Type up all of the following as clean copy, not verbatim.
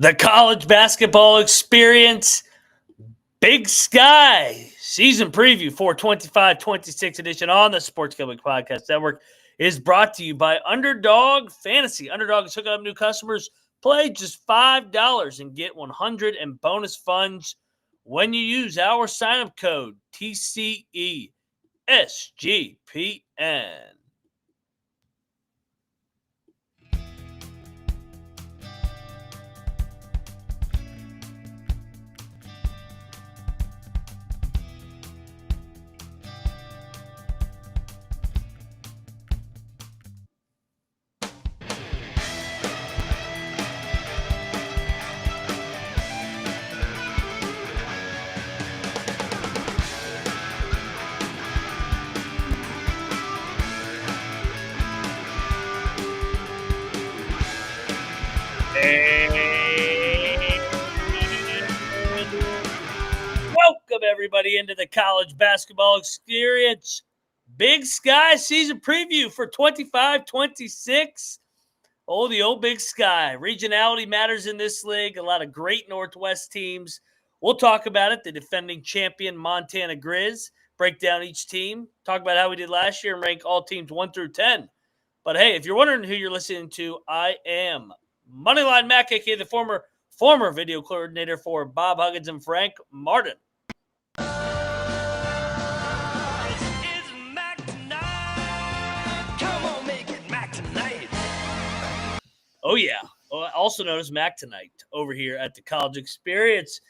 The college basketball experience, Big Sky season preview for 25-26 edition on the Sports Gambling Podcast Network is brought to you by Underdog Fantasy. Underdog is hooking up new customers. Play just $5 and get $100 in bonus funds when you use our sign-up code TCESGPN. Welcome, everybody, into the college basketball experience. Big Sky season preview for 25-26. Oh, the old Big Sky. Regionality matters in this league. A lot of great Northwest teams. We'll talk about it. The defending champion Montana Grizz. Break down each team. Talk about how we did last year and rank all teams 1 through 10. But, hey, if you're wondering who you're listening to, I am Moneyline Mac, a.k.a. the former video coordinator for Bob Huggins and Frank Martin. Oh, yeah. Also known as Mac Tonight over here at the College Experience.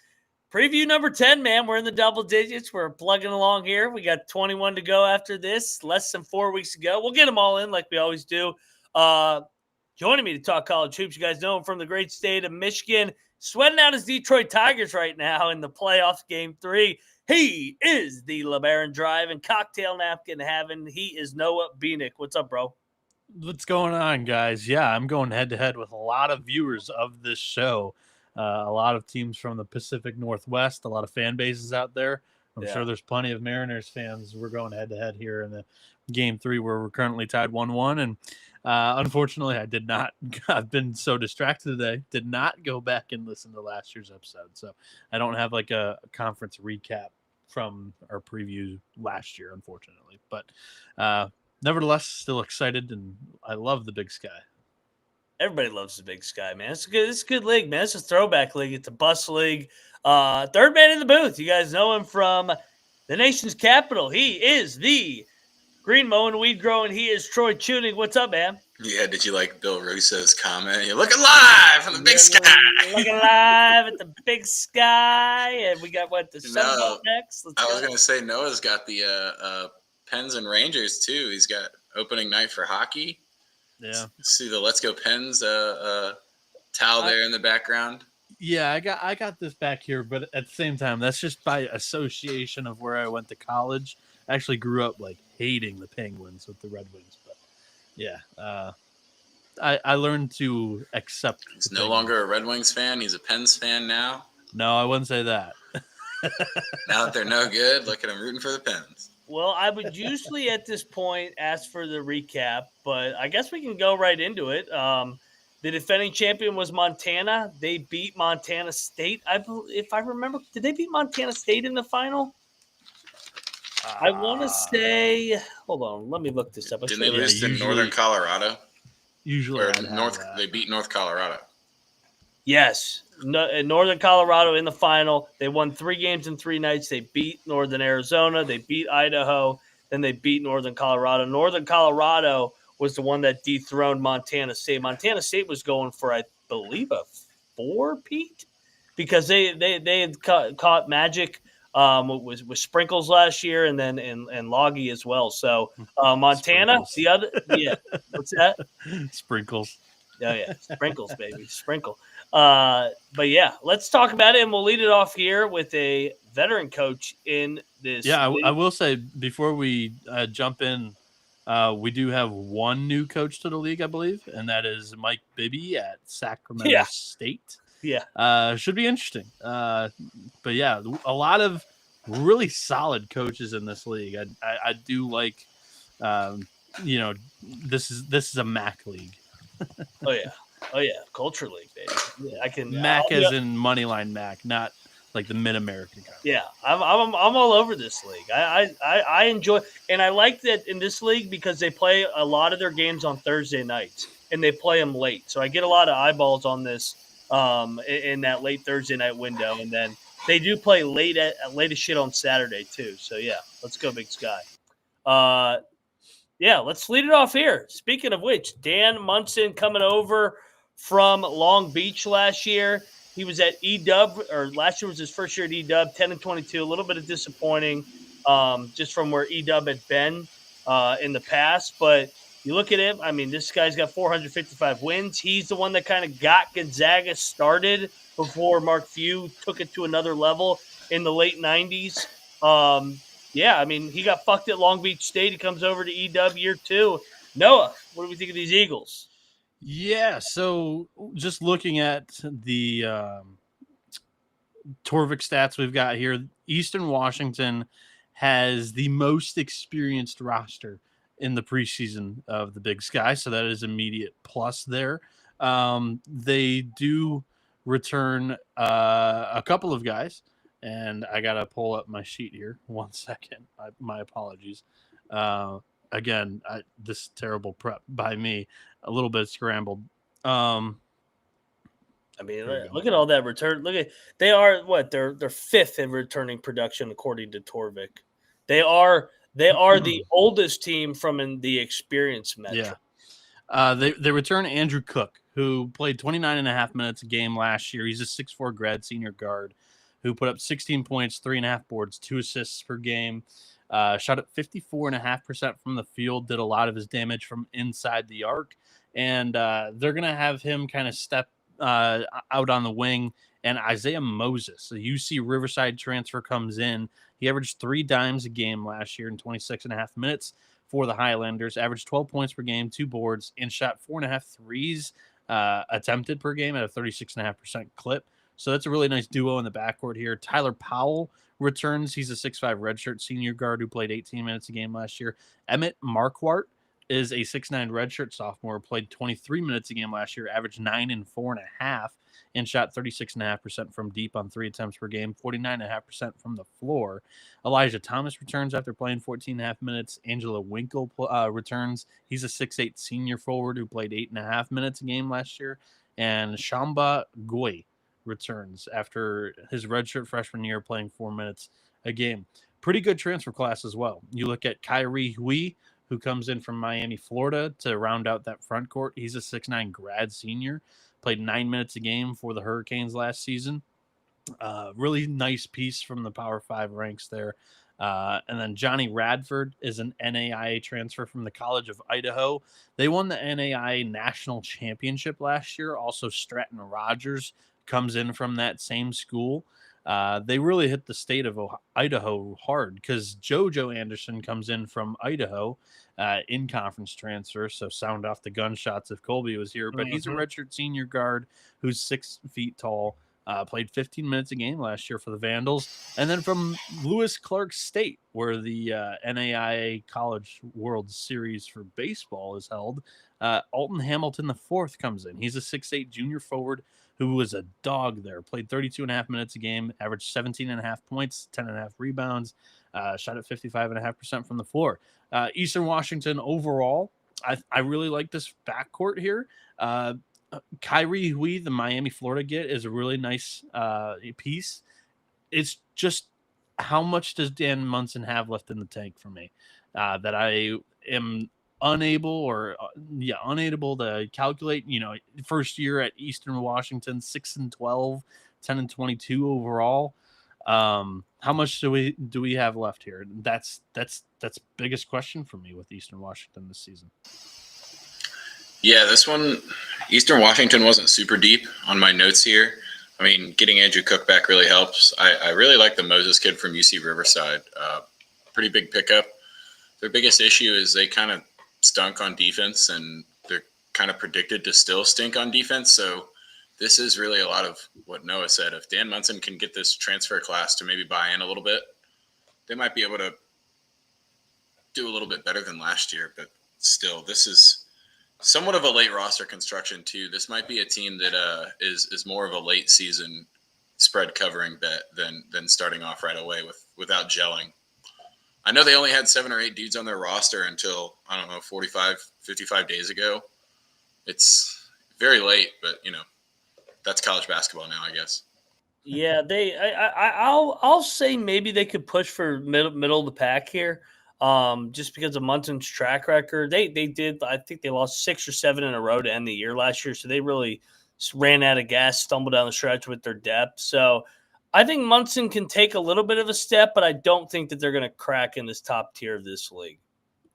Preview number 10, man. We're in the double digits. We're plugging along here. We got 21 to go after this, less than 4 weeks to go. We'll get them all in like we always do. Joining me to talk college hoops, you guys know him from the great state of Michigan, sweating out his Detroit Tigers right now in the playoffs game 3. He is the LeBaron Drive and cocktail napkin having. He is Noah Bienick. What's up, bro? What's going on, guys? Yeah, I'm going head-to-head with a lot of viewers of this show. A lot of teams from the Pacific Northwest, a lot of fan bases out there. I'm sure there's plenty of Mariners fans. We're going head-to-head here in the Game 3 where we're currently tied 1-1. And unfortunately, I've been so distracted today, did not go back and listen to last year's episode. So I don't have like a conference recap from our preview last year, unfortunately. But nevertheless, still excited, and I love the Big Sky. Everybody loves the Big Sky, man. It's a good league, man. It's a throwback league. It's a bus league. Third man in the booth. You guys know him from the nation's capital. He is the green mowing, weed growing. He is Troy Tuning. What's up, man? Yeah, did you like Bill Russo's comment? You're looking live from the Big Sky. Looking live at the Big Sky. And we got, the Sun Belt next? I was going to say Noah's got the Pens and Rangers, too. He's got opening night for hockey. Yeah. See the Let's Go Pens towel there in the background. Yeah, I got this back here, but at the same time, that's just by association of where I went to college. I actually grew up hating the Penguins with the Red Wings, but yeah, I learned to accept. He's no longer a Red Wings fan. He's a Pens fan now. No, I wouldn't say that. Now that they're no good, look at him rooting for the Pens. Well, I would usually at this point ask for the recap, but I guess we can go right into it. The defending champion was Montana. They beat Montana State. If I remember, did they beat Montana State in the final? I want to say, hold on, let me look this up. Didn't they lose to Northern Colorado? Usually, they beat North Colorado. Yes, Northern Colorado in the final. They won 3 games in 3 nights. They beat Northern Arizona. They beat Idaho. Then they beat Northern Colorado. Northern Colorado was the one that dethroned Montana State. Montana State was going for, I believe, a 4-peat because they had caught Magic with Sprinkles last year and then and Logie as well. So Montana, Sprinkles. the other, what's that? Sprinkles. Oh yeah, Sprinkles, baby, sprinkle. But yeah, let's talk about it, and we'll lead it off here with a veteran coach in this. Yeah, I will say before we jump in, we do have one new coach to the league, I believe, and that is Mike Bibby at Sacramento State. Yeah, should be interesting. But yeah, a lot of really solid coaches in this league. I do like, this is a MAC league. Oh yeah, culture league, baby. I can Mac as in Moneyline Mac, not like the Mid-American guy. Yeah, I'm all over this league. I enjoy, and I like that in this league because they play a lot of their games on Thursday nights and they play them late. So I get a lot of eyeballs on this in that late Thursday night window, and then they do play late as shit on Saturday too. So yeah, let's go Big Sky. Yeah, let's lead it off here. Speaking of which, Dan Monson coming over from Long Beach last year. He was at EW, or last year was his first year at EW, 10-22. A little bit of disappointing just from where EW had been in the past. But you look at him, I mean, this guy's got 455 wins. He's the one that kind of got Gonzaga started before Mark Few took it to another level in the late 90s. Yeah, I mean, he got fucked at Long Beach State. He comes over to EW year 2. Noah, what do we think of these Eagles? Yeah, so just looking at the Torvik stats we've got here, Eastern Washington has the most experienced roster in the preseason of the Big Sky, so that is immediate plus there. They do return a couple of guys, and I got to pull up my sheet here. 1 second. My apologies. Again, this terrible prep by me, a little bit scrambled. I mean, look at all that return. Look at they are what they're fifth in returning production according to Torvik. They are the oldest team from the experience metric. Yeah. They return Andrew Cook, who played 29.5 minutes a game last year. He's a 6'4" grad senior guard who put up 16 points, 3.5 boards, 2 assists per game. Shot at 54.5% from the field, did a lot of his damage from inside the arc. And they're going to have him kind of step out on the wing. And Isaiah Moses, the UC Riverside transfer, comes in. He averaged 3 dimes a game last year in 26.5 minutes for the Highlanders, averaged 12 points per game, 2 boards, and shot 4.5 threes attempted per game at a 36.5% clip. So that's a really nice duo in the backcourt here. Tyler Powell returns. He's a 6'5" redshirt senior guard who played 18 minutes a game last year. Emmett Marquardt is a 6'9" redshirt sophomore, played 23 minutes a game last year, averaged 9 and 4.5, and shot 36.5% from deep on 3 attempts per game, 49.5% from the floor. Elijah Thomas returns after playing 14.5 minutes. Angela Winkle returns. He's a 6'8" senior forward who played 8.5 minutes a game last year. And Shamba Goy returns after his redshirt freshman year, playing 4 minutes a game. Pretty good transfer class as well. You look at Kyrie Hui, who comes in from Miami, Florida, to round out that front court. He's a 6'9" grad senior, played 9 minutes a game for the Hurricanes last season. Really nice piece from the Power 5 ranks there. And then Johnny Radford is an NAIA transfer from the College of Idaho. They won the NAIA National Championship last year. Also, Stratton Rogers comes in from that same school. They really hit the state of Idaho hard because JoJo Anderson comes in from Idaho in conference transfer. So sound off the gunshots if Colby was here. But he's a redshirt senior guard who's 6 feet tall. Played 15 minutes a game last year for the Vandals. And then from Lewis Clark State, where the NAIA College World Series for baseball is held, Alton Hamilton IV comes in. He's a 6'8" junior forward who was a dog there. Played 32.5 minutes a game, averaged 17.5 points, 10.5 rebounds, shot at 55.5% from the floor. Eastern Washington overall, I really like this backcourt here. Kyrie Hui, the Miami, Florida get, is a really nice piece. It's just how much does Dan Monson have left in the tank for me that I am unable to calculate. First year at Eastern Washington, 6-12, 10-22 overall. How much do we have left here? That's biggest question for me with Eastern Washington this season. Yeah, this one, Eastern Washington wasn't super deep on my notes here. I mean, getting Andrew Cook back really helps. I really like the Moses kid from UC Riverside. Pretty big pickup. Their biggest issue is they kind of stunk on defense, and they're kind of predicted to still stink on defense. So this is really a lot of what Noah said. If Dan Monson can get this transfer class to maybe buy in a little bit, they might be able to do a little bit better than last year. But still, this is somewhat of a late roster construction too. This might be a team that is more of a late season spread covering bet than starting off right away without gelling. I know they only had 7 or 8 dudes on their roster until, I don't know, 45, 55 days ago. It's very late, but that's college basketball now, I guess. Yeah, I'll say maybe they could push for middle of the pack here. Just because of Munson's track record. They did, I think they lost 6 or 7 in a row to end the year last year. So they really ran out of gas, stumbled down the stretch with their depth. So I think Monson can take a little bit of a step, but I don't think that they're going to crack in this top tier of this league.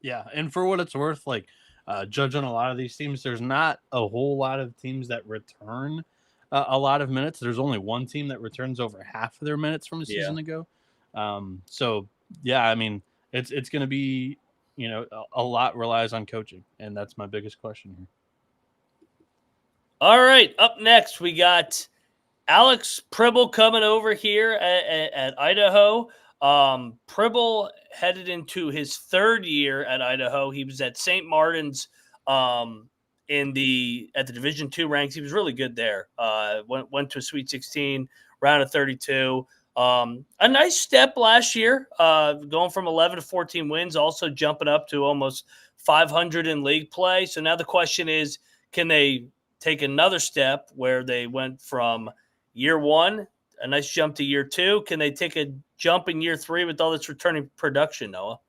Yeah, and for what it's worth, like judging a lot of these teams, there's not a whole lot of teams that return a lot of minutes. There's only one team that returns over half of their minutes from a season ago. So yeah, I mean, it's going to be, a lot relies on coaching, and that's my biggest question here. All right, up next we got Alex Pribble coming over here at Idaho. Pribble headed into his 3rd year at Idaho. He was at St. Martin's at the Division II ranks. He was really good there. Went to a Sweet 16, round of 32. A nice step last year, going from 11 to 14 wins, also jumping up to almost 500 in league play. So now the question is, can they take another step where they went from year 1, a nice jump to year 2? Can they take a jump in year 3 with all this returning production, Noah?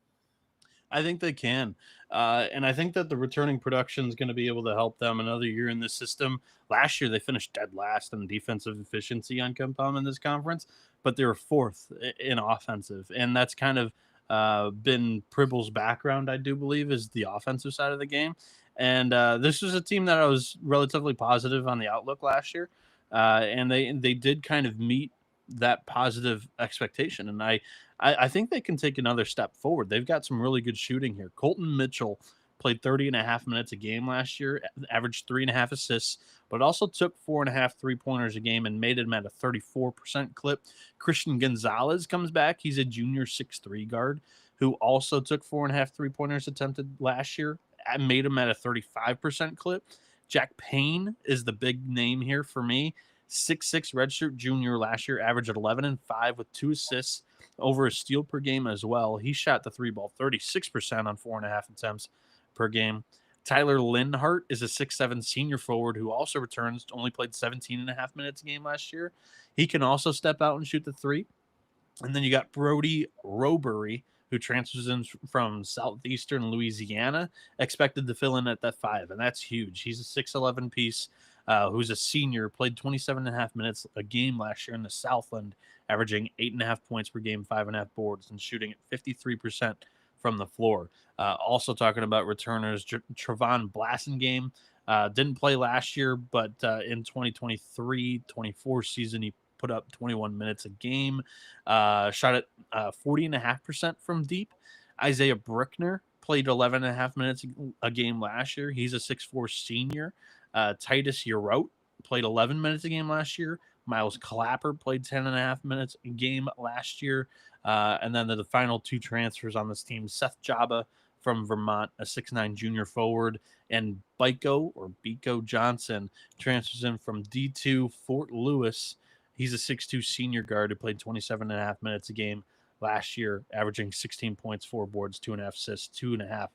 I think they can. And I think that the returning production is going to be able to help them another year in this system. Last year, they finished dead last in defensive efficiency on KenPom in this conference, but they were 4th in offensive. And that's kind of been Pribble's background, I do believe, is the offensive side of the game. And this was a team that I was relatively positive on the outlook last year. And they did kind of meet that positive expectation. And I think they can take another step forward. They've got some really good shooting here. Colton Mitchell played 30.5 minutes a game last year, averaged 3.5 assists, but also took 4.5 3-pointers a game and made him at a 34% clip. Christian Gonzalez comes back. He's a junior 6'3" guard who also took 4.5 3-pointers attempted last year and made him at a 35% clip. Jack Payne is the big name here for me. 6'6" redshirt junior last year, averaged 11 and 5 with 2 assists, over a steal per game as well. He shot the 3-ball 36% on 4.5 attempts per game. Tyler Linhart is a 6'7" senior forward who also returns, only played 17.5 minutes a game last year. He can also step out and shoot the 3. And then you got Brody Robury, who transfers in from Southeastern Louisiana, expected to fill in at that 5, and that's huge. He's a 6'11" piece who's a senior, played 27.5 minutes a game last year in the Southland, averaging 8.5 points per game, 5.5 boards, and shooting at 53% from the floor. Also talking about returners, Trevon Blassingame didn't play last year, but in 2023-24 season, he put up 21 minutes a game, shot at 40.5% from deep. Isaiah Brickner played 11.5 minutes a game last year. He's a 6'4" senior. Titus Yerote played 11 minutes a game last year. Miles Clapper played 10.5 minutes a game last year. And then the final 2 transfers on this team, Seth Jabba from Vermont, a 6'9" junior forward, and Biko Johnson transfers in from D2 Fort Lewis. He's a 6'2" senior guard who played 27.5 minutes a game last year, averaging 16 points, 4 boards, 2.5 assists, 2.5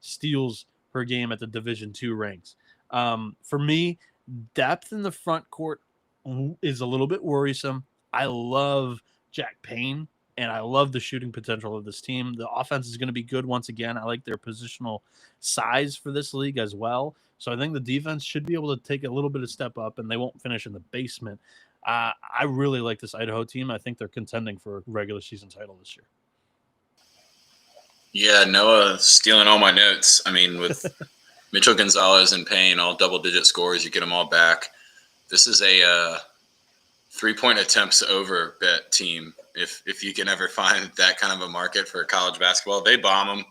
steals per game at the Division II ranks. For me, depth in the front court is a little bit worrisome. I love Jack Payne, and I love the shooting potential of this team. The offense is going to be good once again. I like their positional size for this league as well. So I think the defense should be able to take a little bit of step up, and they won't finish in the basement. I really like this Idaho team. I think they're contending for a regular season title this year. Yeah, Noah stealing all my notes. I mean, with Mitchell Gonzalez and Payne, all double-digit scores, you get them all back. This is a 3-point attempts over bet team. If you can ever find that kind of a market for college basketball, they bomb them.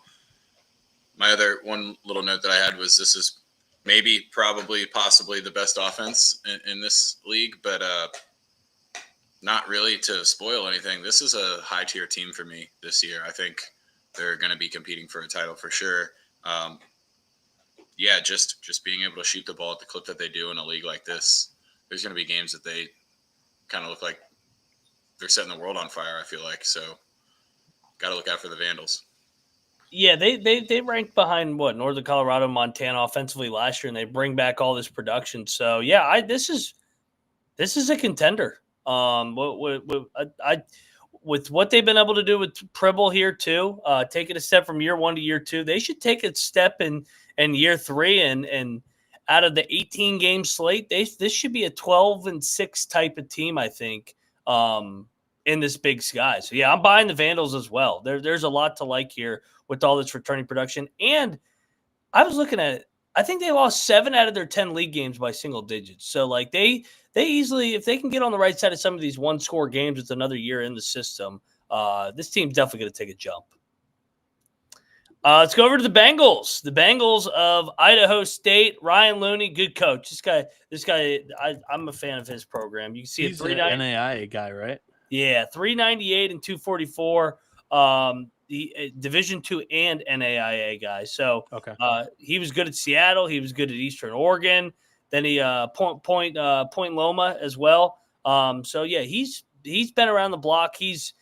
My other one little note that I had was this is maybe, probably, possibly the best offense in this league, but not really to spoil anything. This is a high-tier team for me this year. I think they're going to be competing for a title for sure. yeah, just being able to shoot the ball at the clip that they do in a league like this, there's going to be games that they kind of look like they're setting the world on fire, I feel like. So got to look out for the Vandals. Yeah, they ranked behind Northern Colorado, Montana offensively last year, and they bring back all this production. So yeah, this is a contender. With what they've been able to do with Pribble here too, taking a step from year 1 to year 2, they should take a step in year 3 and out of the 18 game slate, this should be a 12-6 type of team, I think, in this Big Sky. So yeah, I'm buying the Vandals as well. There's a lot to like here with all this returning production. And I was looking at it, I think they lost 7 out of their 10 league games by single digits. So like they easily, if they can get on the right side of some of these 1-score games with another year in the system, this team's definitely going to take a jump. Let's go over to the Bengals. The Bengals of Idaho State. Ryan Looney, good coach. This guy, I'm a fan of his program. You can see he's an NAIA guy, right? Yeah, 398 and 244. The Division II and NAIA guy. So okay. He was good at Seattle. He was good at Eastern Oregon. Then he Point Loma as well. So yeah, he's been around the block. He's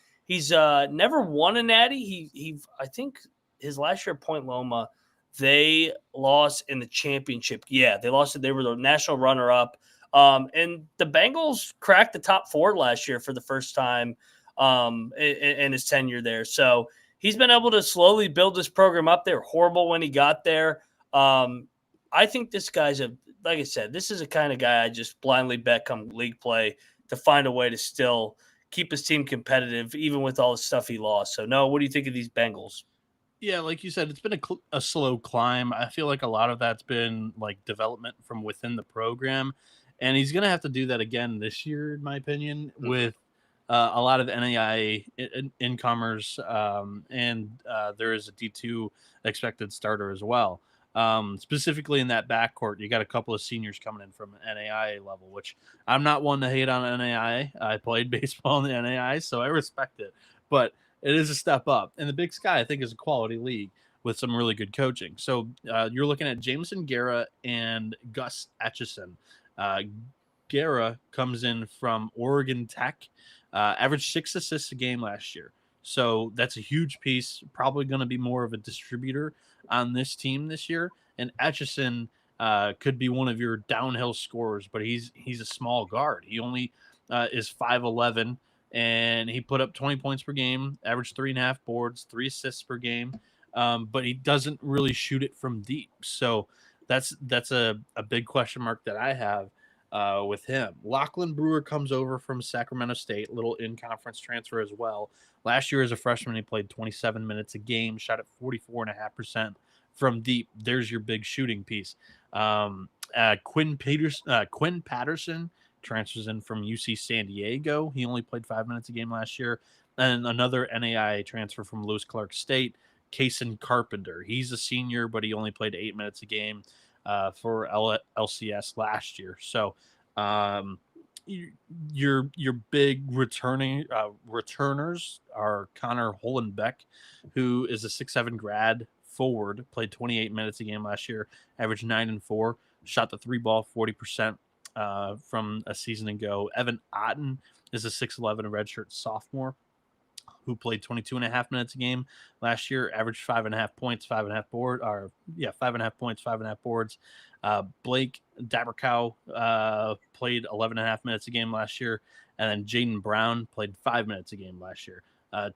never won a natty. He I think his last year at Point Loma, they lost in the championship. Yeah, they lost it. They were the national runner-up. And the Bengals cracked the top 4 last year for the first time in his tenure there. So he's been able to slowly build this program up. They were horrible when he got there. I think this guy's like I said, this is a kind of guy I just blindly bet come league play to find a way to still keep his team competitive, even with all the stuff he lost. So, Noah, what do you think of these Bengals? Yeah, like you said, it's been a slow climb. I feel like a lot of that's been like development from within the program. And he's going to have to do that again this year, in my opinion, with a lot of NAIA incomers. And there is a D2 expected starter as well. Specifically in that backcourt, you got a couple of seniors coming in from NAIA level, which I'm not one to hate on NAIA. I played baseball in the NAIA, so I respect it. But it is a step up. And the Big Sky, I think, is a quality league with some really good coaching. So you're looking at Jameson Guerra and Gus Atchison. Guerra comes in from Oregon Tech, averaged 6 assists a game last year. So that's a huge piece, probably going to be more of a distributor on this team this year. And Atchison could be one of your downhill scorers, but he's a small guard. He only is 5'11", and he put up 20 points per game, averaged 3.5 boards, 3 assists per game, but he doesn't really shoot it from deep. So that's a big question mark that I have with him. Lachlan Brewer comes over from Sacramento State, little in-conference transfer as well. Last year as a freshman, he played 27 minutes a game, shot at 44.5% from deep. There's your big shooting piece. Quinn Patterson transfers in from UC San Diego. He only played 5 minutes a game last year. And another NAIA transfer from Lewis Clark State, Kaysen Carpenter. He's a senior, but he only played 8 minutes a game for LCS last year. So your big returners are Connor Holenbeck, who is a 6'7" grad forward, played 28 minutes a game last year, averaged 9 and 4, shot the 3-ball 40% from a season ago. Evan Otten is a 6'11" redshirt sophomore who played 22.5 minutes a game last year, averaged 5.5 points, 5.5 boards. Blake Dabercow played 11.5 minutes a game last year, and then Jaden Brown played 5 minutes a game last year.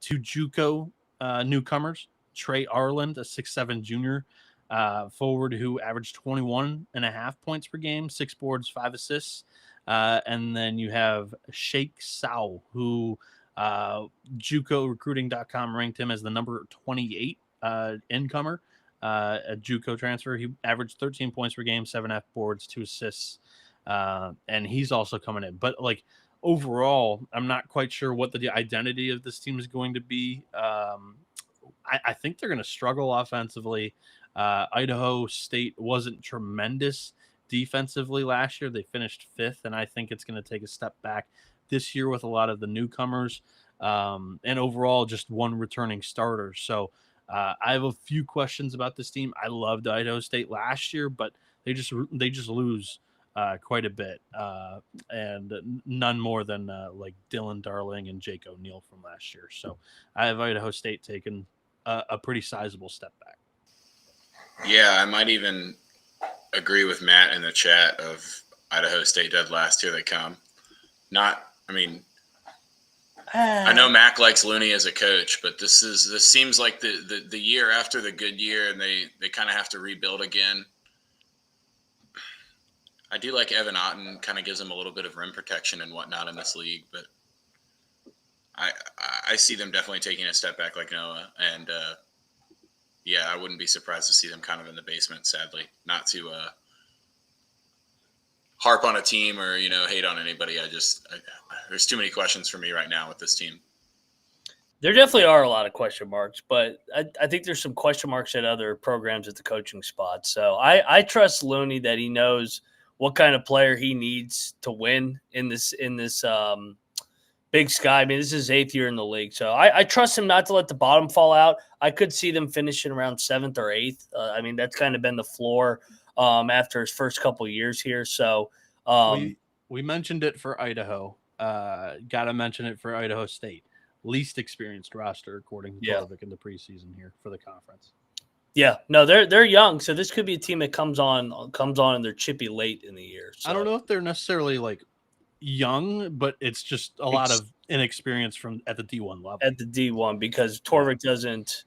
2 JUCO newcomers, Trey Arland, a 6'7" junior forward who averaged 21.5 points per game, 6 boards, 5 assists. And then you have Sheikh Sao, who JUCOrecruiting.com ranked him as the number 28 incomer, a JUCO transfer. He averaged 13 points per game, 7.5 boards, 2 assists, and he's also coming in. But like overall, I'm not quite sure what the identity of this team is going to be. I think they're going to struggle offensively. Idaho State wasn't tremendous defensively last year. They finished 5th, and I think it's going to take a step back this year with a lot of the newcomers, and overall just one returning starter. So I have a few questions about this team. I loved Idaho State last year, but they just lose quite a bit, and none more than like Dylan Darling and Jake O'Neill from last year. So I have Idaho State taking a pretty sizable step back. Yeah, I might even agree with Matt in the chat of Idaho State dead last. Here they come. I know Mac likes Looney as a coach, but this seems like the year after the good year, and they kind of have to rebuild again. I do like Evan Otten, kind of gives them a little bit of rim protection and whatnot in this league, but I see them definitely taking a step back like Noah, and yeah, I wouldn't be surprised to see them kind of in the basement, sadly. Not to harp on a team or, hate on anybody. There's too many questions for me right now with this team. There definitely are a lot of question marks, but I think there's some question marks at other programs at the coaching spot. So I trust Looney that he knows what kind of player he needs to win in this Big Sky. I mean, this is his 8th year in the league. So I trust him not to let the bottom fall out. I could see them finishing around 7th or 8th. I mean, that's kind of been the floor after his first couple of years here. So we mentioned it for Idaho. Got to mention it for Idaho State. Least experienced roster according to Torvik in the preseason here for the conference. Yeah, no, they're young, so this could be a team that comes on and they're chippy late in the year. So. I don't know if they're necessarily like young, but it's just a lot of inexperience at the D1 level. At the D1, because Torvik doesn't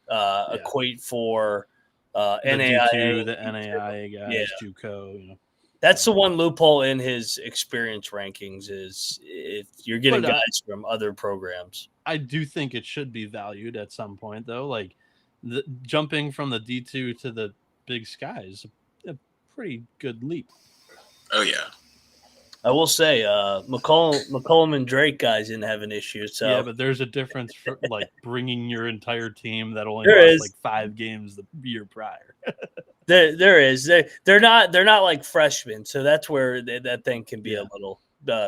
equate for NAIA, D2, the NAIA guys, JUCO, That's the one loophole in his experience rankings is if you're getting guys from other programs. I do think it should be valued at some point, though. Like jumping from the D2 to the Big Sky is a pretty good leap. Oh, yeah. I will say McCollum and Drake guys didn't have an issue. So yeah, but there's a difference for like bringing your entire team that only lost like 5 games the year prior. There is. They're not like freshmen, so that's where that thing can be a little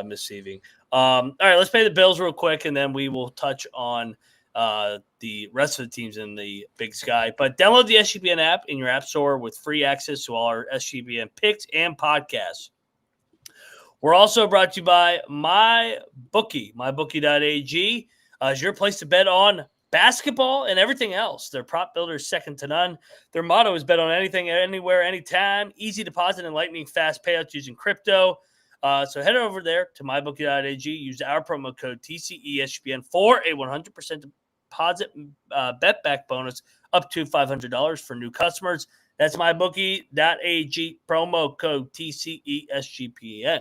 misleading. All right, let's pay the bills real quick, and then we will touch on the rest of the teams in the Big Sky. But download the SGPN app in your app store with free access to all our SGPN picks and podcasts. We're also brought to you by MyBookie. MyBookie.ag is your place to bet on basketball and everything else. Their prop builder is second to none. Their motto is bet on anything, anywhere, anytime. Easy deposit and lightning fast payouts using crypto. So head over there to mybookie.ag. Use our promo code TCESGPN for a 100% deposit bet back bonus up to $500 for new customers. That's mybookie.ag, promo code TCESGPN.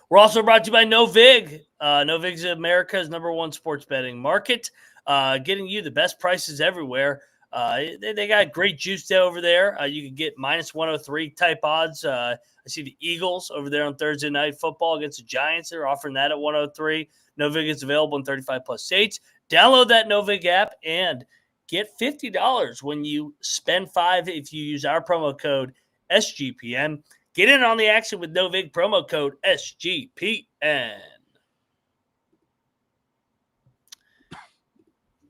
We're also brought to you by NoVig. NoVig is America's #1 sports betting market, getting you the best prices everywhere. They got great juice over there. You can get -103 type odds. I see the Eagles over there on Thursday Night Football against the Giants. They're offering that at 103. NoVig is available in 35+ states. Download that NoVig app and get $50 when you spend $5 if you use our promo code SGPN. Get in on the action with NoVig promo code SGPN.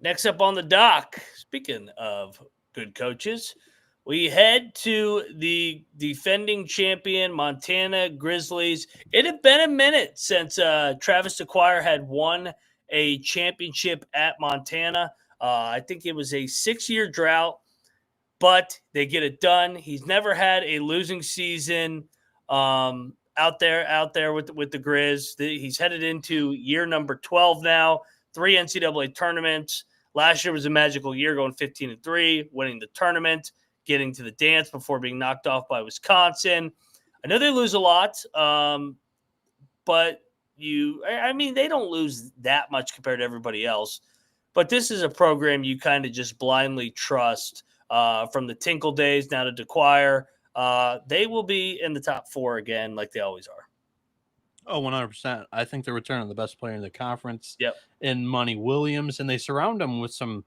Next up on the dock, speaking of good coaches, we head to the defending champion Montana Grizzlies. It had been a minute since Travis DeCuire had won a championship at Montana. I think it was a 6-year drought, but they get it done. He's never had a losing season out there with the Grizz. He's headed into year number 12 now. 3 NCAA tournaments. Last year was a magical year, going 15-3, winning the tournament, getting to the dance before being knocked off by Wisconsin. I know they lose a lot, but they don't lose that much compared to everybody else. But this is a program you kind of just blindly trust. From the Tinkle days now to DeCuire, they will be in the top 4 again like they always are. Oh, 100%. I think they're returning the best player in the conference in Money Williams, and they surround him with some,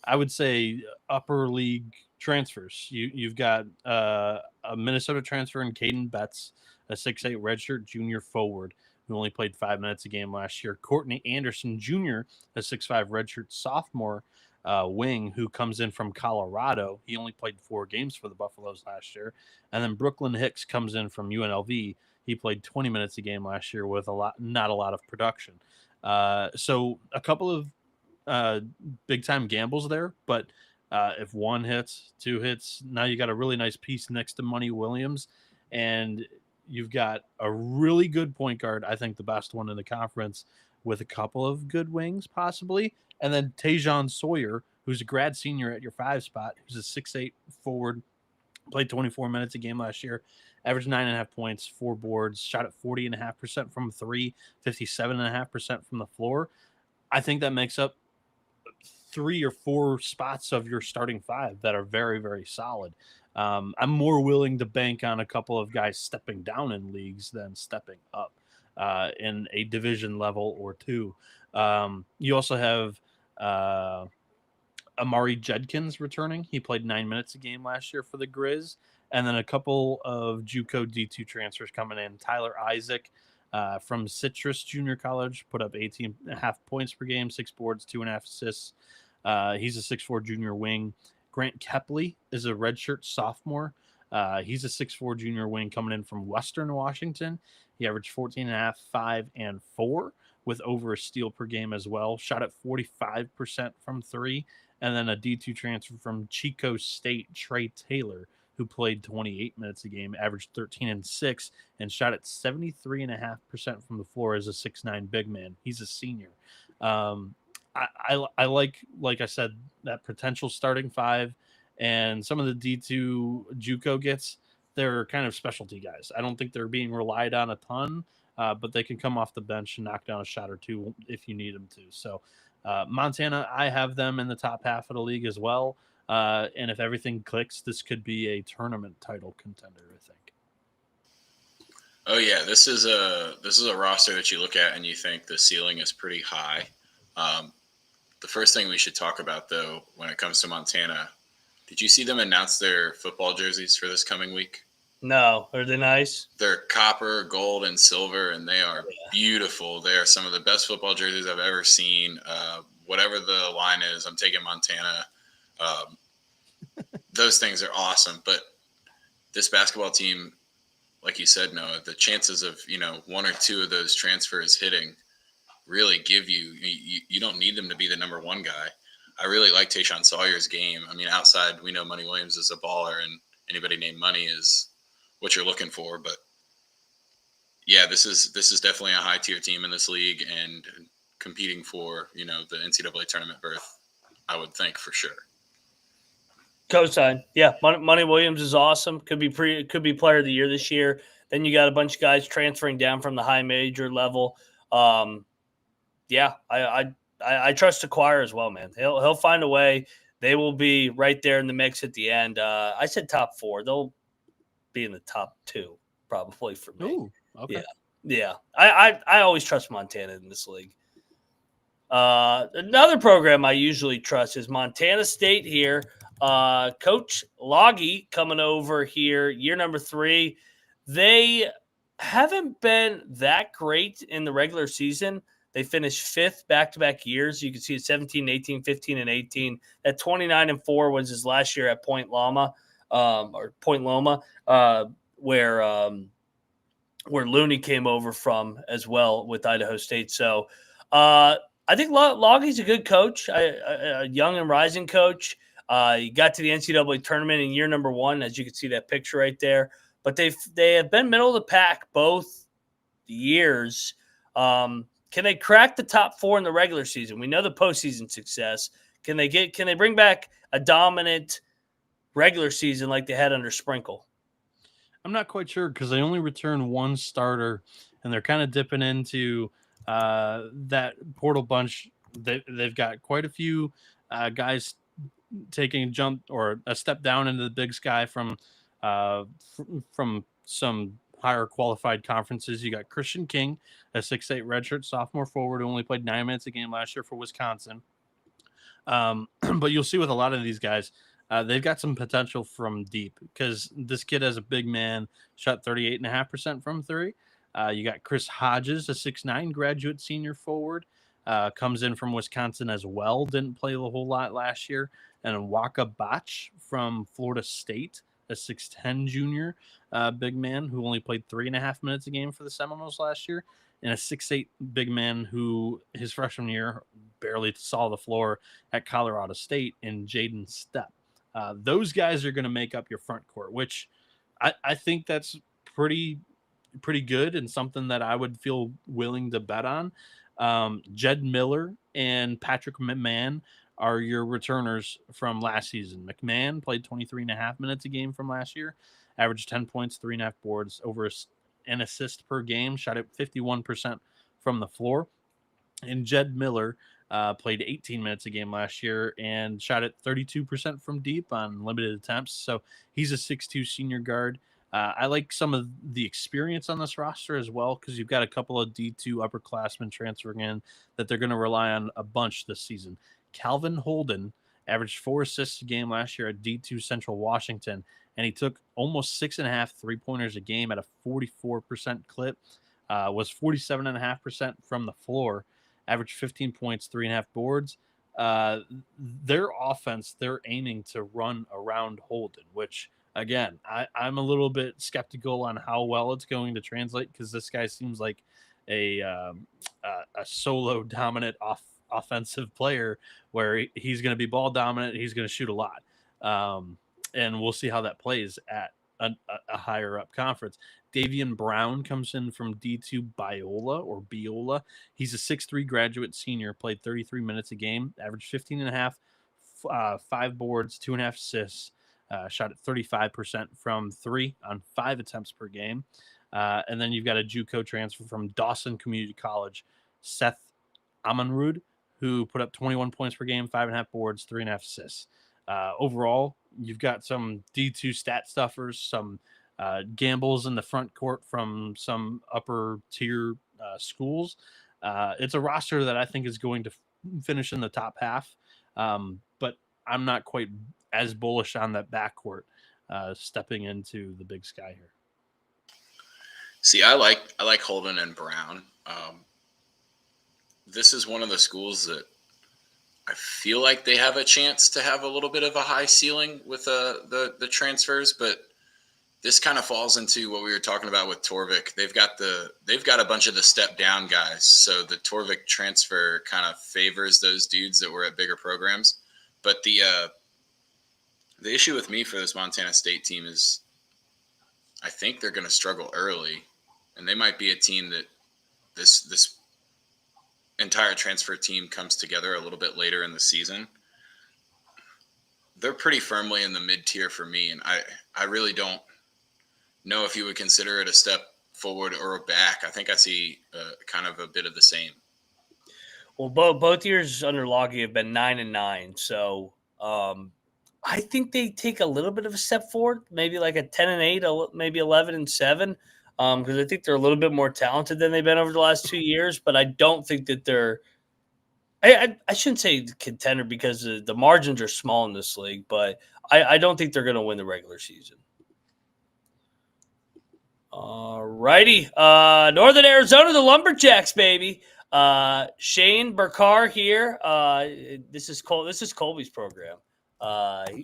I would say, upper league transfers. You've got a Minnesota transfer in Caden Betts, a 6'8" redshirt junior forward who only played 5 minutes a game last year. Courtney Anderson Jr., a 6'5" redshirt sophomore, wing who comes in from Colorado. He only played 4 games for the Buffaloes last year. And then Brooklyn Hicks comes in from UNLV. He played 20 minutes a game last year with not a lot of production. So a couple of big-time gambles there, but if 1 hits, 2 hits, now you got a really nice piece next to Money Williams, and you've got a really good point guard, I think the best one in the conference, with a couple of good wings possibly, and then Tajon Sawyer, who's a grad senior at your 5 spot, who's a 6'8" forward, played 24 minutes a game last year, averaged 9.5 points, 4 boards, shot at 40.5% from 3, 57.5% from the floor. I think that makes up 3 or 4 spots of your starting 5 that are very, very solid. I'm more willing to bank on a couple of guys stepping down in leagues than stepping up in a division level or 2. You also have Amari Jedkins returning. He played 9 minutes a game last year for the Grizz. And then a couple of JUCO D2 transfers coming in. Tyler Isaac from Citrus Junior College put up 18.5 points per game, 6 boards, 2.5 assists. He's a 6'4" junior wing. Grant Kepley is a redshirt sophomore. He's a 6'4" junior wing coming in from Western Washington. He averaged 14.5, 5, and 4 with over a steal per game as well. Shot at 45% from 3. And then a D2 transfer from Chico State, Trey Taylor, who played 28 minutes a game, averaged 13 and 6, and shot at 73.5% from the floor as a 6'9" big man. He's a senior. I like I said, that potential starting 5, and some of the D2 JUCO gets, they're kind of specialty guys. I don't think they're being relied on a ton, but they can come off the bench and knock down a shot or 2 if you need them to. So Montana, I have them in the top half of the league as well. And if everything clicks, this could be a tournament title contender, I think. Oh yeah, this is a roster that you look at and you think the ceiling is pretty high. The first thing we should talk about, though, when it comes to Montana, did you see them announce their football jerseys for this coming week? No. Are they nice? They're copper, gold, and silver, and they are beautiful. They are some of the best football jerseys I've ever seen. Whatever the line is, I'm taking Montana. Those things are awesome. But this basketball team, like you said, Noah, the chances of 1 or 2 of those transfers hitting really give you don't need them to be the number 1 guy. I really like Tajon Sawyer's game. I mean, outside, we know Money Williams is a baller, and anybody named Money is what you're looking for. But yeah, this is definitely a high tier team in this league and competing for the NCAA tournament berth, I would think, for sure. Cosign. Yeah, Money Williams is awesome. Could be player of the year this year. Then you got a bunch of guys transferring down from the high major level. Yeah, I trust DeCuire as well, man. He'll find a way. They will be right there in the mix at the end. I said top 4. They'll be in the top 2 probably for me. Ooh, okay. Yeah. I always trust Montana in this league. Another program I usually trust is Montana State here. Coach Logie coming over here, year number 3. They haven't been that great in the regular season. They finished 5th back-to-back years. You can see it 17, 18, 15, and 18. At 29-4 was his last year at Point Loma, where Looney came over from as well with Idaho State. So I think Logie's a good coach, a young and rising coach. He got to the NCAA tournament in year number 1, as you can see that picture right there. But they have been middle of the pack both years. Can they crack the top 4 in the regular season? We know the postseason success. Can they bring back a dominant regular season like they had under Sprinkle? I'm not quite sure because they only return 1 starter, and they're kind of dipping into that portal bunch. They've got quite a few guys taking a jump or a step down into the Big Sky from some higher qualified conferences. You got Christian King, a 6'8" redshirt sophomore forward who only played 9 minutes a game last year for Wisconsin. But you'll see with a lot of these guys, they've got some potential from deep because this kid as a big man shot 38.5% from 3. You got Chris Hodges, a 6'9" graduate senior forward. comes in from Wisconsin as well. Didn't play a whole lot last year. And Waka Bach from Florida State, a 6'10 junior big man who only played 3.5 minutes a game for the Seminoles last year, and a 6'8 big man who his freshman year barely saw the floor at Colorado State in Jaden Stepp. Those guys are going to make up your front court, which I think that's pretty good and something that I would feel willing to bet on. Jed Miller and Patrick McMahon are your returners from last season. McMahon played 23.5 minutes a game from last year, averaged 10 points, 3.5 boards, over an assist per game, shot at 51% from the floor. And Jed Miller played 18 minutes a game last year and shot at 32% from deep on limited attempts. So he's a 6'2 senior guard. I like some of the experience on this roster as well, because you've got a couple of D2 upperclassmen transferring in that they're going to rely on a bunch this season. Calvin Holden averaged 4 assists a game last year at D2 Central Washington, and he took almost 6.5 three-pointers a game at a 44% clip, was 47.5% from the floor, averaged 15 points, 3.5 boards. Their offense, they're aiming to run around Holden, which, again, I'm a little bit skeptical on how well it's going to translate, because this guy seems like a solo dominant offensive player where he's going to be ball dominant. He's going to shoot a lot. And we'll see how that plays at a higher up conference. Davian Brown comes in from D2 Biola. He's a 6'3 graduate senior, played 33 minutes a game, averaged 15.5, 5 boards, 2.5 assists, shot at 35% from 3 on 5 attempts per game. And then you've got a JUCO transfer from Dawson Community College, Seth Amonrud, who put up 21 points per game, 5.5 boards, 3.5 assists. Overall, you've got some D2 stat stuffers, some gambles in the front court from some upper tier schools. It's a roster that I think is going to finish in the top half, but I'm not quite as bullish on that backcourt stepping into the Big Sky here. See, I like Holden and Brown. This is one of the schools that I feel like they have a chance to have a little bit of a high ceiling with the transfers, but this kind of falls into what we were talking about with Torvik. They've got a bunch of the step down guys, so the Torvik transfer kind of favors those dudes that were at bigger programs. But the issue with me for this Montana State team is I think they're going to struggle early, and they might be a team that this entire transfer team comes together a little bit later in the season. They're pretty firmly in the mid-tier for me, and I really don't know if you would consider it a step forward or a back. I think I see kind of a bit of the same. Well, both years under Logie have been 9-9, so I think they take a little bit of a step forward, maybe like a 10-8, maybe 11-7. Because I think they're a little bit more talented than they've been over the last 2 years, but I don't think that they're I shouldn't say contender, because the margins are small in this league, but I don't think they're going to win the regular season. All righty. Northern Arizona, the Lumberjacks, baby. Shane Burcar here. This is Colby's program.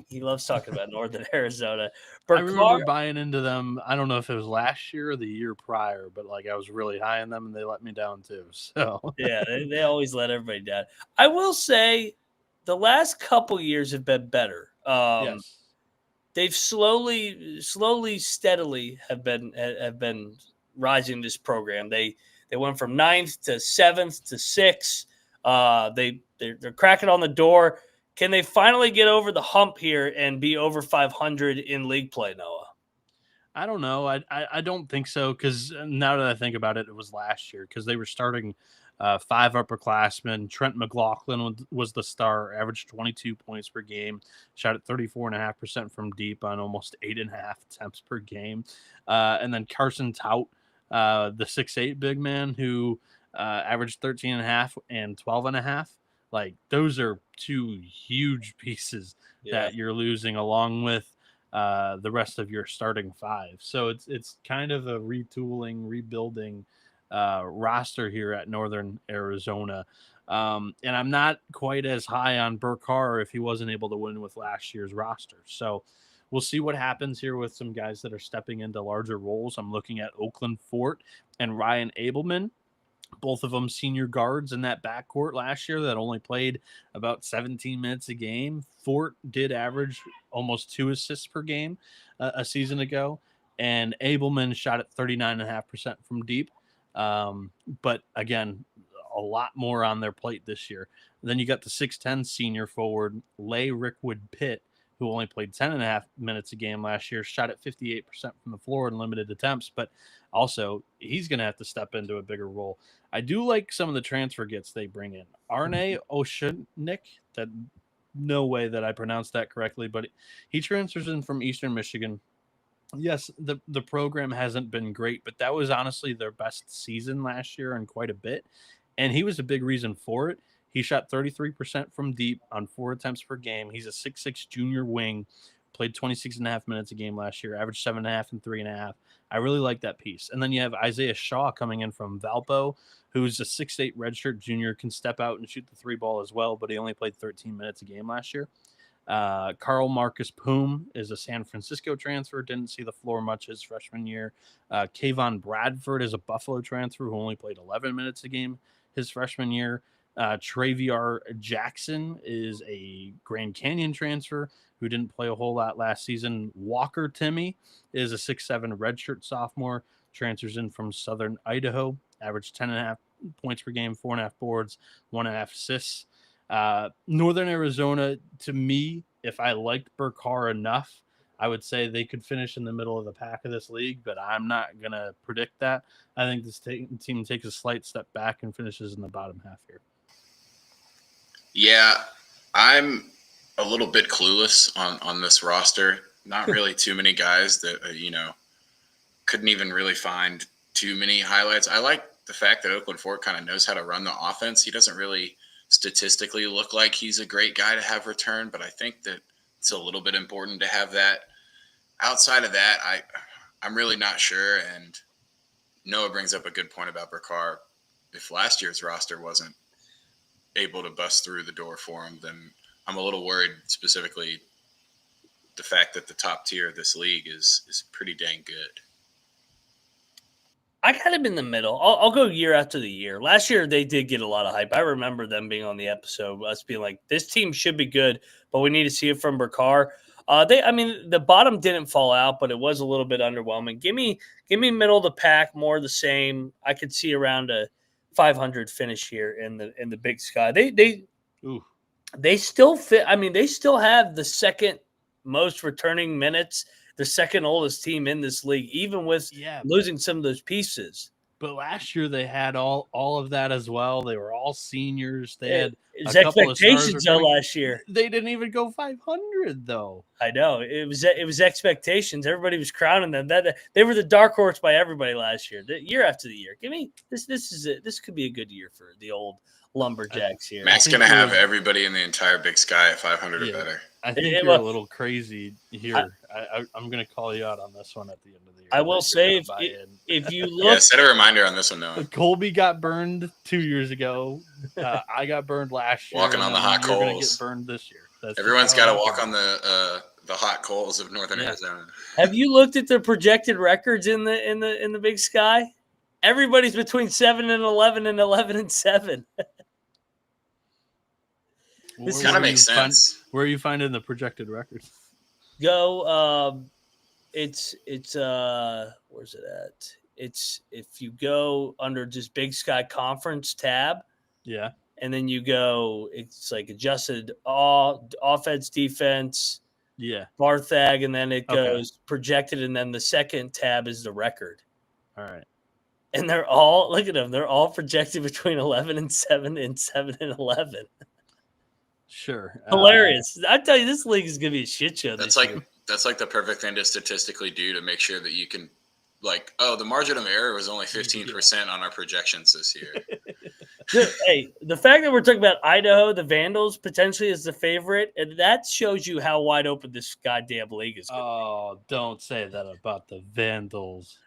He loves talking about Northern Arizona. I remember buying into them. I don't know if it was last year or the year prior, but like I was really high on them and they let me down too. So yeah, they always let everybody down. I will say the last couple years have been better. Yes. They've slowly, steadily have been rising this program. They went from 9th to 7th to 6th. They're cracking on the door. Can they finally get over the hump here and be over 500 in league play, Noah? I don't know. I don't think so, because now that I think about it, it was last year, because they were starting 5 upperclassmen. Trent McLaughlin was the star, averaged 22 points per game, shot at 34.5% from deep on almost 8.5 attempts per game. And then Carson Tout, the 6'8 big man, who averaged 13.5 and 12.5. Like, those are 2 huge pieces that you're losing, along with the rest of your starting 5. So it's kind of a retooling, rebuilding roster here at Northern Arizona. And I'm not quite as high on Burcar if he wasn't able to win with last year's roster. So we'll see what happens here with some guys that are stepping into larger roles. I'm looking at Oakland Fort and Ryan Abelman, both of them senior guards in that backcourt last year that only played about 17 minutes a game. Fort did average almost 2 assists per game a season ago, and Abelman shot at 39.5% from deep. But again, a lot more on their plate this year. Then you got the 6'10 senior forward, Lay Rickwood Pitt, who only played 10.5 minutes a game last year, shot at 58% from the floor in limited attempts, but also he's going to have to step into a bigger role. I do like some of the transfer gets they bring in. Arne Oshunik, that no way that I pronounced that correctly, but he transfers in from Eastern Michigan. Yes, the program hasn't been great, but that was honestly their best season last year and quite a bit. And he was a big reason for it. He shot 33% from deep on 4 attempts per game. He's a 6'6 junior wing, played 26.5 minutes a game last year, averaged 7.5 and 3.5. I really like that piece. And then you have Isaiah Shaw coming in from Valpo, who's a 6'8 redshirt junior, can step out and shoot the 3 ball as well, but he only played 13 minutes a game last year. Carl Marcus Poom is a San Francisco transfer, didn't see the floor much his freshman year. Kayvon Bradford is a Buffalo transfer who only played 11 minutes a game his freshman year. Traviar Jackson is a Grand Canyon transfer who didn't play a whole lot last season. Walker Timmy is a 6'7 redshirt sophomore, transfers in from Southern Idaho, averaged 10.5 points per game, 4.5 boards, 1.5 assists. Northern Arizona, to me, if I liked Burcar enough, I would say they could finish in the middle of the pack of this league, but I'm not going to predict that. I think this team takes a slight step back and finishes in the bottom half here. Yeah, I'm a little bit clueless on this roster. Not really too many guys that, couldn't even really find too many highlights. I like the fact that Oakland Fort kind of knows how to run the offense. He doesn't really statistically look like he's a great guy to have return, but I think that it's a little bit important to have that. Outside of that, I'm really not sure, and Noah brings up a good point about Burcar. If last year's roster wasn't able to bust through the door for him, then I'm a little worried, specifically the fact that the top tier of this league is pretty dang good. I kind of in the middle. I'll go year after the year. Last year, they did get a lot of hype. I remember them being on the episode, us being like, this team should be good, but we need to see it from Burcar. The bottom didn't fall out, but it was a little bit underwhelming. Give me middle of the pack, more the same. I could see around a 500 finish here in the Big Sky. They still fit. They still have the second most returning minutes, the second oldest team in this league, even with losing some of those pieces. But last year they had all of that as well. They were all seniors. They had expectations though last year. They didn't even go 500 though. I know it was expectations. Everybody was crowning them. That they were the dark horse by everybody last year. Year after the year. Give me this. This could be a good year for the old Lumberjacks here. Mac's gonna have everybody in the entire Big Sky at 500 or better. I think you're a little crazy here. I'm going to call you out on this one at the end of the year. I will say, if you look... set a reminder on this one, Noah. Colby got burned 2 years ago. I got burned last year. Walking on the hot coals. You're going to get burned this year. Everyone's got to walk on the hot coals of Northern Arizona. Have you looked at the projected records in the Big Sky? Everybody's between 7-11 and 11-7. This kind of makes sense. Where are you finding the projected records? Go. It's where's it at? It's if you go under just Big Sky Conference tab. Yeah. And then you go. It's like adjusted offense, defense. Yeah. Barthag, and then it goes projected, and then the second tab is the record. All right. And they're all look at them. They're all projected between 11-7 and 7-11. Sure. Hilarious. I tell you, this league is going to be a shit show. That's like the perfect thing to statistically do to make sure that you can, the margin of error was only 15% on our projections this year. Hey, the fact that we're talking about Idaho, the Vandals, potentially as the favorite, and that shows you how wide open this goddamn league is. Oh, don't say that about the Vandals.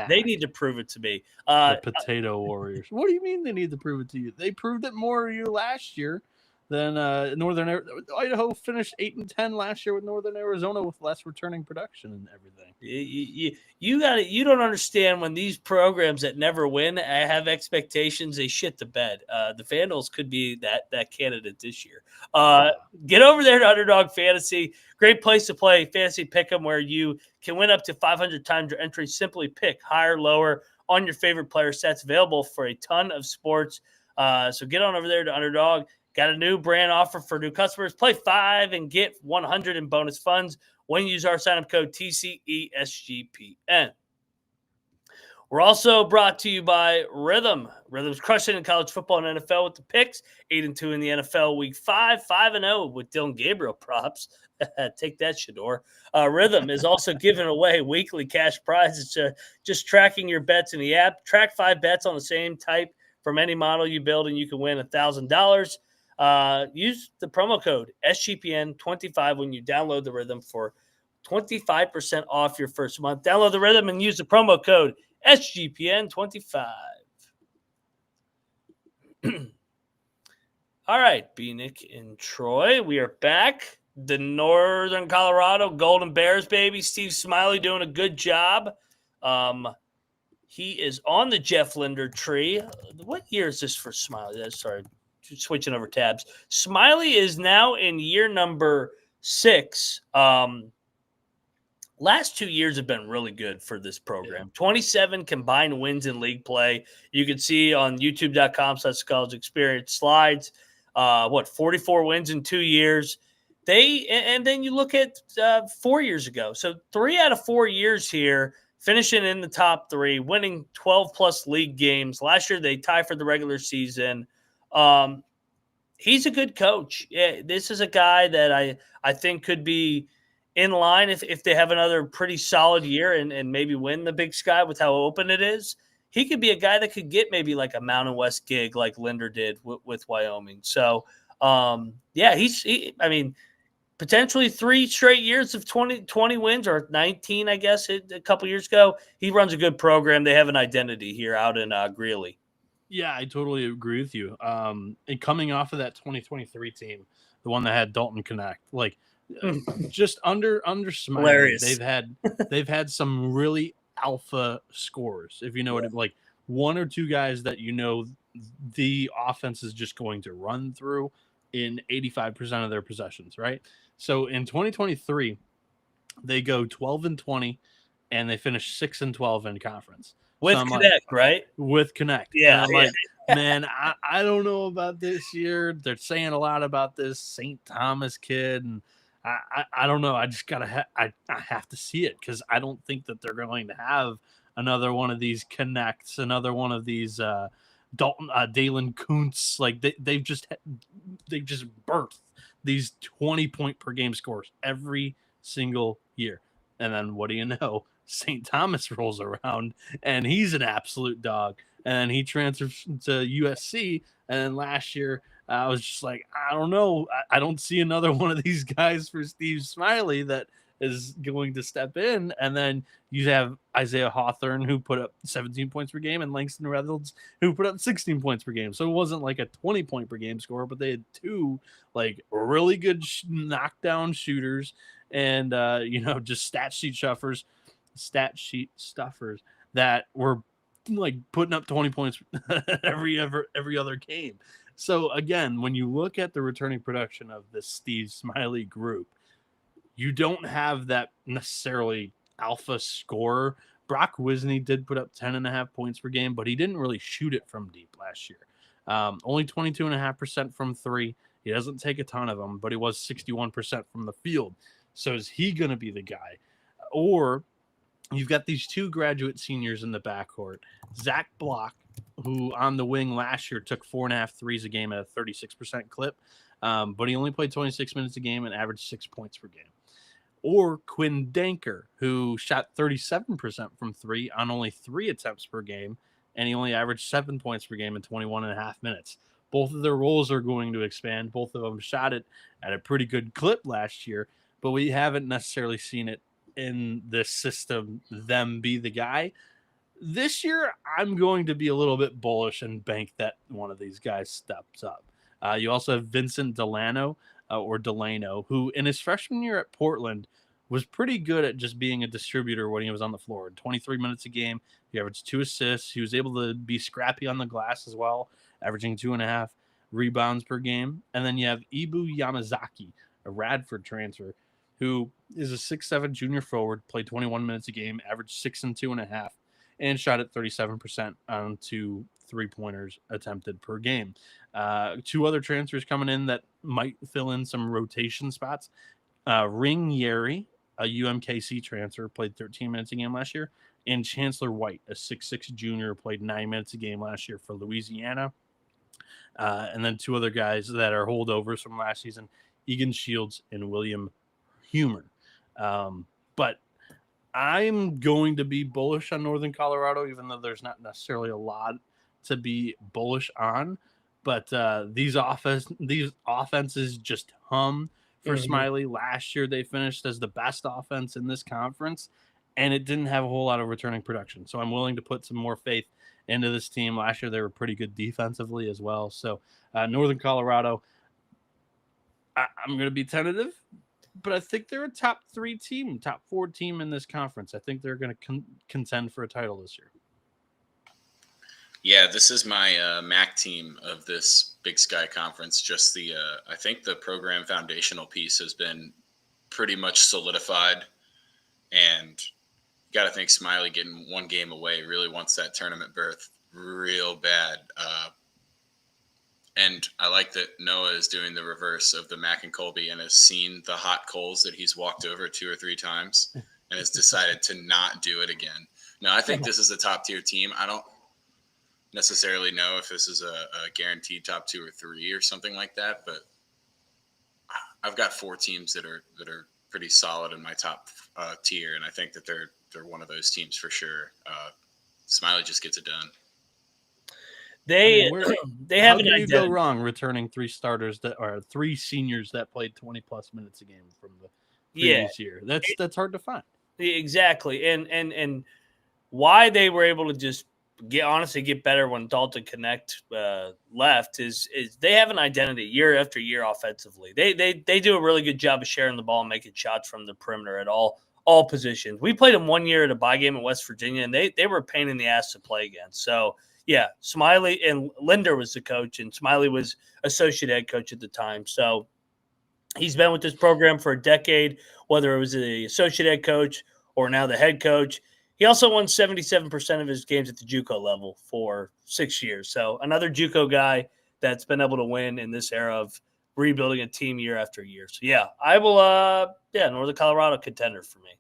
They need to prove it to me. The Potato Warriors. What do you mean they need to prove it to you? They proved it more to you last year than Idaho finished 8-10 last year with Northern Arizona with less returning production and everything. You don't understand when these programs that never win have expectations, they shit the bed. The Vandals could be that candidate this year. Get over there to Underdog Fantasy. Great place to play fantasy pick'em where you can win up to 500 times your entry. Simply pick higher, lower on your favorite player sets, available for a ton of sports. So get on over there to Underdog. Got a new brand offer for new customers. Play 5 and get 100 in bonus funds when you use our sign-up code TCESGPN. We're also brought to you by Rhythm. Rhythm's crushing in college football and NFL with the picks. 8-2 in the NFL Week 5, 5-0 with Dylan Gabriel props. Take that, Shador. Rhythm is also giving away weekly cash prizes. Just tracking your bets in the app. Track 5 bets on the same type from any model you build, and you can win $1,000. Use the promo code SGPN25 when you download the Rhythm for 25% off your first month. Download the Rhythm and use the promo code SGPN25. All right, Bienick and Troy, we are back. The Northern Colorado Golden Bears, baby. Steve Smiley doing a good job. He is on the Jeff Linder tree. What year is this for Smiley? Sorry, switching over tabs. Smiley is now in year number 6. Last 2 years have been really good for this program. 27 combined wins in league play. You can see on youtube.com/college experience slides, 44 wins in 2 years. And then you look at 4 years ago. So 3 out of 4 years here, finishing in the top 3, winning 12-plus league games. Last year, they tied for the regular season. He's a good coach. Yeah, this is a guy that I think could be in line if they have another pretty solid year and maybe win the Big Sky with how open it is. He could be a guy that could get maybe like a Mountain West gig like Linder did with Wyoming. So, potentially 3 straight years of 20 wins or 19, I guess, a couple years ago. He runs a good program. They have an identity here out in Greeley. Yeah, I totally agree with you. And coming off of that 2023 team, the one that had Dalton Connect, like just under Smiley, hilarious. they've had some really alpha scores. If you know what, like 1 or 2 guys that the offense is just going to run through in 85% of their possessions, right? So in 2023, they go 12-20, and they finish 6-12 in conference. With Connect, right? With Connect. Yeah. And I'm like, man, I don't know about this year. They're saying a lot about this St. Thomas kid, and I don't know. I just gotta I have to see it because I don't think that they're going to have another one of these Connects, another one of these Dalen Kuntz. Like they've just birthed these 20-point per game scores every single year, and then what do you know? St. Thomas rolls around and he's an absolute dog, and he transfers to USC. And then last year I was just like, I don't know. I don't see another one of these guys for Steve Smiley that is going to step in. And then you have Isaiah Hawthorne, who put up 17 points per game, and Langston Reynolds, who put up 16 points per game. So it wasn't like a 20-point per game score, but they had 2 like really good knockdown shooters and just stat sheet stuffers that were like putting up 20 points every other game. So again, when you look at the returning production of this Steve Smiley group, you don't have that necessarily alpha scorer. Brock Wisney did put up 10.5 points per game, but he didn't really shoot it from deep last year. Only 22.5% from 3. He doesn't take a ton of them, but he was 61% from the field. So is he going to be the guy? Or you've got these 2 graduate seniors in the backcourt. Zach Block, who on the wing last year took 4.5 threes a game at a 36% clip, but he only played 26 minutes a game and averaged 6 points per game. Or Quinn Danker, who shot 37% from 3 on only 3 attempts per game, and he only averaged 7 points per game in 21.5 minutes. Both of their roles are going to expand. Both of them shot it at a pretty good clip last year, but we haven't necessarily seen it in this system, them be the guy. This year, I'm going to be a little bit bullish and bank that one of these guys steps up. You also have Vincent Delano, who in his freshman year at Portland was pretty good at just being a distributor when he was on the floor. 23 minutes a game, he averaged 2 assists. He was able to be scrappy on the glass as well, averaging 2.5 rebounds per game. And then you have Ibu Yamazaki, a Radford transfer, who is a 6'7" junior forward, played 21 minutes a game, averaged 6 and 2.5, and shot at 37% on 2 3-pointers attempted per game. 2 other transfers coming in that might fill in some rotation spots. Ring Yeri, a UMKC transfer, played 13 minutes a game last year, and Chancellor White, a 6'6" junior, played 9 minutes a game last year for Louisiana. And then 2 other guys that are holdovers from last season, Egan Shields and William Humer. But I'm going to be bullish on Northern Colorado, even though there's not necessarily a lot to be bullish on. But these offenses just hum for Smiley. Last year, they finished as the best offense in this conference, and it didn't have a whole lot of returning production. So I'm willing to put some more faith into this team. Last year, they were pretty good defensively as well. So Northern Colorado, I'm going to be tentative, but I think they're a top 4 team in this conference. I think they're going to contend for a title this year. Yeah, this is my MAC team of this Big Sky Conference. Just I think the program foundational piece has been pretty much solidified, and you got to think Smiley getting 1 game away really wants that tournament berth real bad. And I like that Noah is doing the reverse of the Mac and Colby and has seen the hot coals that he's walked over 2 or 3 times and has decided to not do it again. No, I think this is a top-tier team. I don't necessarily know if this is a guaranteed top 2 or 3 or something like that, but I've got 4 teams that are pretty solid in my top tier, and I think that they're one of those teams for sure. Smiley just gets it done. They have an identity. You go wrong returning 3 starters that are 3 seniors that played 20 plus minutes a game from the previous year. That's hard to find. Exactly, and why they were able to just get better when Dalton Connect left is they have an identity year after year offensively. They do a really good job of sharing the ball and making shots from the perimeter at all positions. We played them 1 year at a bye game in West Virginia, and they were a pain in the ass to play against. So yeah, Smiley and Linder was the coach, and Smiley was associate head coach at the time. So he's been with this program for a decade, whether it was the associate head coach or now the head coach. He also won 77% of his games at the JUCO level for 6 years. So another JUCO guy that's been able to win in this era of rebuilding a team year after year. So yeah, I will. Northern Colorado contender for me.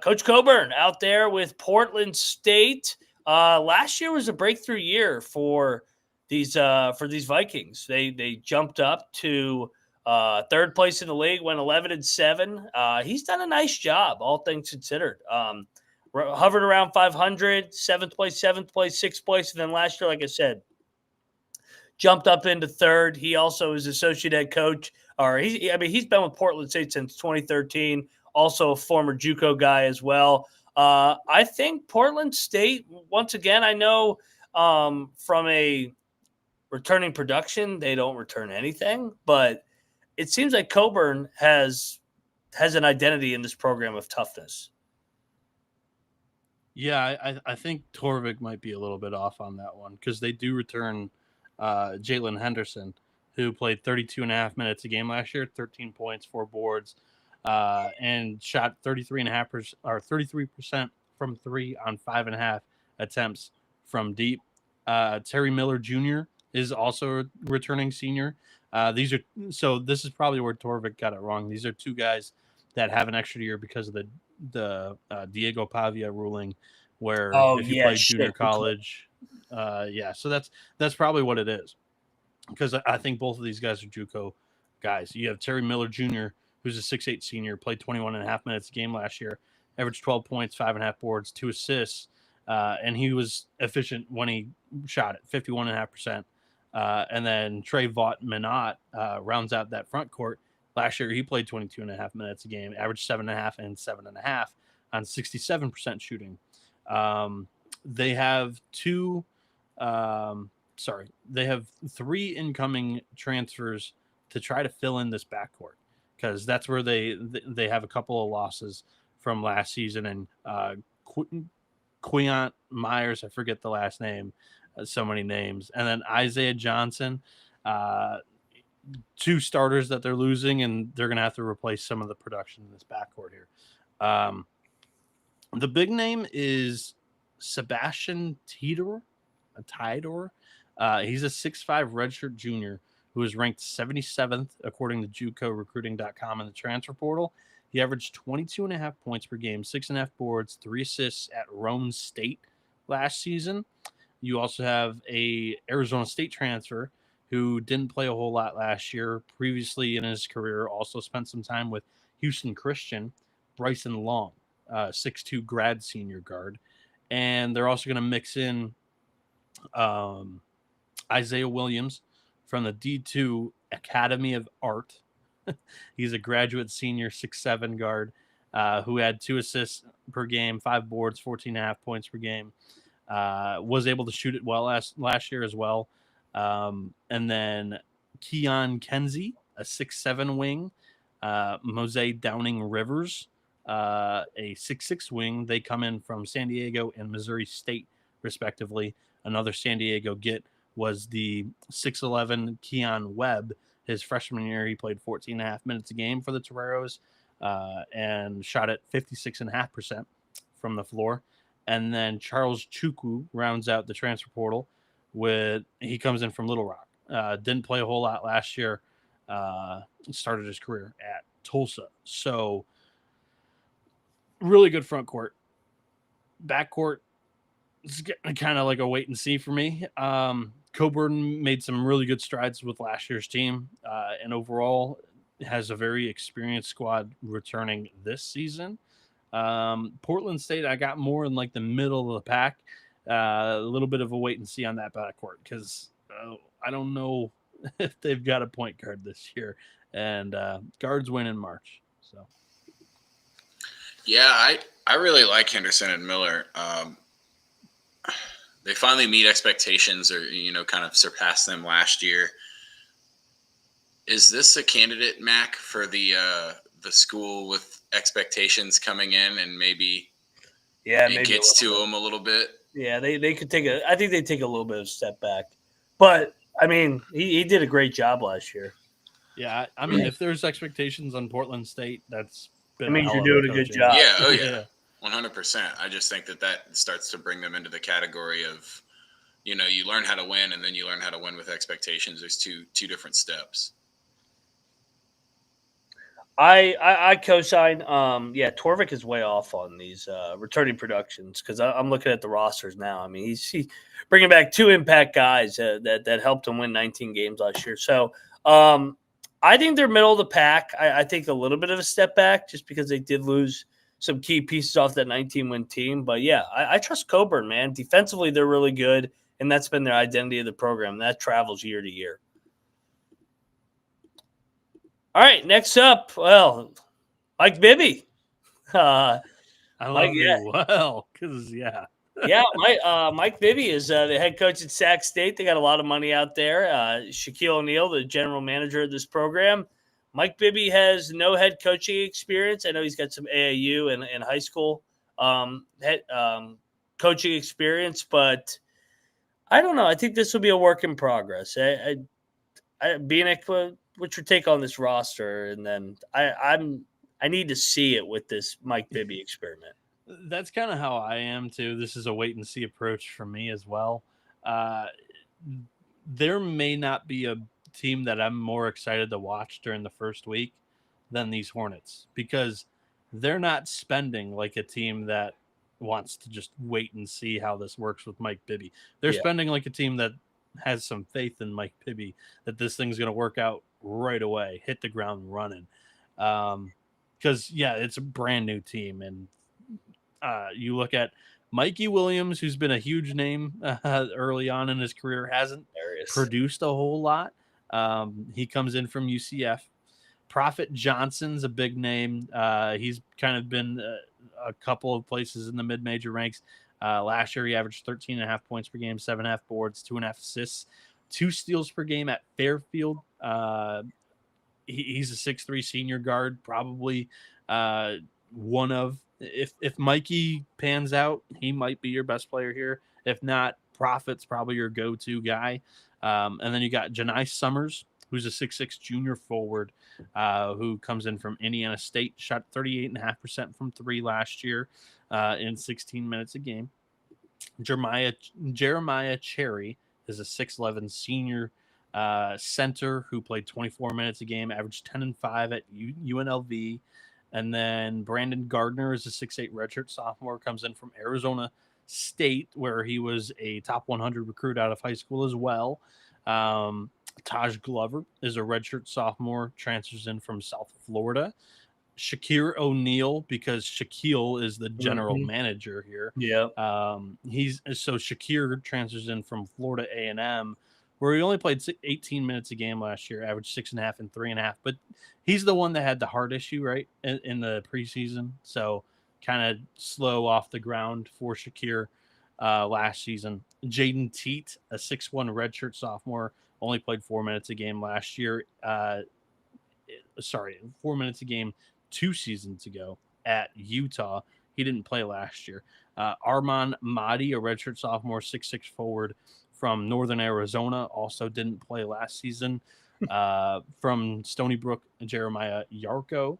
Coach Coburn out there with Portland State. Last year was a breakthrough year for these Vikings. They jumped up to 3rd place in the league, went 11-7. He's done a nice job, all things considered. Hovered around 500, 7th place, 6th place, and then last year, like I said, jumped up into 3rd. He also is associate head coach. He's been with Portland State since 2013. Also a former JUCO guy as well. I think Portland State, once again, I know from a returning production, they don't return anything, but it seems like Coburn has an identity in this program of toughness. Yeah, I think Torvik might be a little bit off on that one because they do return Jalen Henderson, who played 32.5 minutes a game last year, 13 points, 4 boards, and shot 33% from 3 on 5.5 attempts from deep. Terry Miller Jr. is also a returning senior. This is probably where Torvik got it wrong. These are 2 guys that have an extra year because of the Diego Pavia ruling, where if you play junior college, so that's probably what it is. Because I think both of these guys are JUCO guys. You have Terry Miller Jr., who's a 6'8" senior, played 21.5 minutes a game last year, averaged 12 points, 5.5 boards, 2 assists, and he was efficient when he shot it, 51.5%. And then Trey Vaught-Minot rounds out that front court. Last year, he played 22.5 minutes a game, averaged 7.5 and 7.5 on 67% shooting. They have they have 3 incoming transfers to try to fill in this backcourt, because that's where they have a couple of losses from last season. And Queant Myers, I forget the last name, so many names, and then Isaiah Johnson, 2 starters that they're losing, and they're going to have to replace some of the production in this backcourt here. The big name is Sebastian Tidor. He's a 6'5" redshirt junior who is ranked 77th according to JUCOrecruiting.com in the transfer portal. He averaged 22.5 points per game, 6.5 boards, 3 assists at Rome State last season. You also have a Arizona State transfer who didn't play a whole lot last year. Previously in his career, also spent some time with Houston Christian, Bryson Long, 6'2" grad senior guard. And they're also going to mix in Isaiah Williams from the D2 Academy of Art. He's a graduate senior 6'7" guard who had 2 assists per game, 5 boards, 14.5 points per game. Was able to shoot it well last year as well. And then Keon Kenzie, a 6'7" wing. Mose Downing Rivers, a 6'6" wing. They come in from San Diego and Missouri State, respectively. Another San Diego get was the 6'11" Keon Webb. His freshman year, he played 14.5 minutes a game for the Toreros and shot at 56.5% from the floor. And then Charles Chukwu rounds out the transfer portal he comes in from Little Rock. Didn't play a whole lot last year. Started his career at Tulsa. So really good front court. Backcourt is kind of like a wait and see for me. Coburn made some really good strides with last year's team, and overall has a very experienced squad returning this season. Portland State, I got more in like the middle of the pack. A little bit of a wait and see on that backcourt, because I don't know if they've got a point guard this year, and guards win in March. So, yeah, I really like Henderson and Miller. They finally meet expectations, or kind of surpass them last year. Is this a candidate, Mac, for the school with expectations coming in, and maybe it gets to them a little bit? Yeah, they could I think they take a little bit of a step back. But, I mean, he did a great job last year. Yeah, I mean, if there's expectations on Portland State, that's been means you're doing a good job. Yeah, oh yeah. 100%. I just think that starts to bring them into the category of, you learn how to win, and then you learn how to win with expectations. There's two different steps. I co-sign. Yeah, Torvik is way off on these returning productions, because I'm looking at the rosters now. I mean, he's bringing back 2 impact guys that helped him win 19 games last year. So I think they're middle of the pack. I think a little bit of a step back, just because they did lose some key pieces off that 19-win team. But, yeah, I trust Coburn, man. Defensively, they're really good, and that's been their identity of the program. That travels year to year. All right, next up, Mike Bibby. I love you well, because, yeah. Yeah, Mike Bibby is the head coach at Sac State. They got a lot of money out there. Shaquille O'Neal, the general manager of this program. Mike Bibby has no head coaching experience. I know he's got some AAU and high school coaching experience, but I don't know. I think this will be a work in progress. Bienick, what's your take on this roster? And then I need to see it with this Mike Bibby experiment. That's kind of how I am too. This is a wait and see approach for me as well. There may not be a team that I'm more excited to watch during the first week than these Hornets, because they're not spending like a team that wants to just wait and see how this works with Mike Bibby. They're spending like a team that has some faith in Mike Bibby, that this thing's going to work out right away, hit the ground running. Because, it's a brand new team. And you look at Mikey Williams, who's been a huge name early on in his career, hasn't produced a whole lot. He comes in from UCF. Prophet Johnson's a big name. He's kind of been a couple of places in the mid-major ranks. Last year, he averaged 13.5 points per game, 7.5 boards, 2.5 assists, 2 steals per game at Fairfield. He's a 6'3" senior guard, probably one of if Mikey pans out, he might be your best player here. If not, Profit's probably your go-to guy. And then you got Janai Summers, who's a 6'6" junior forward who comes in from Indiana State, shot 38.5% from 3 last year in 16 minutes a game. Jeremiah Cherry is a 6'11" senior center who played 24 minutes a game, averaged 10 and 5 at UNLV. And then Brandon Gardner is a 6'8" redshirt sophomore, comes in from Arizona State, where he was a top 100 recruit out of high school as well. Taj Glover is a redshirt sophomore, transfers in from South Florida. Shakir O'Neal, because Shaquille is the general manager here. Yeah. Shakir transfers in from Florida A&M, where he only played 18 minutes a game last year, averaged 6.5 and 3.5. But he's the one that had the heart issue, right, in the preseason. So kind of slow off the ground for Shakir last season. Jaden Teat, a 6'1" redshirt sophomore, only played 4 minutes a game last year. 4 minutes a game 2 seasons ago at Utah. He didn't play last year. Armand Mahdi, a redshirt sophomore, 6'6" forward from Northern Arizona, also didn't play last season. From Stony Brook, Jeremiah Yarko,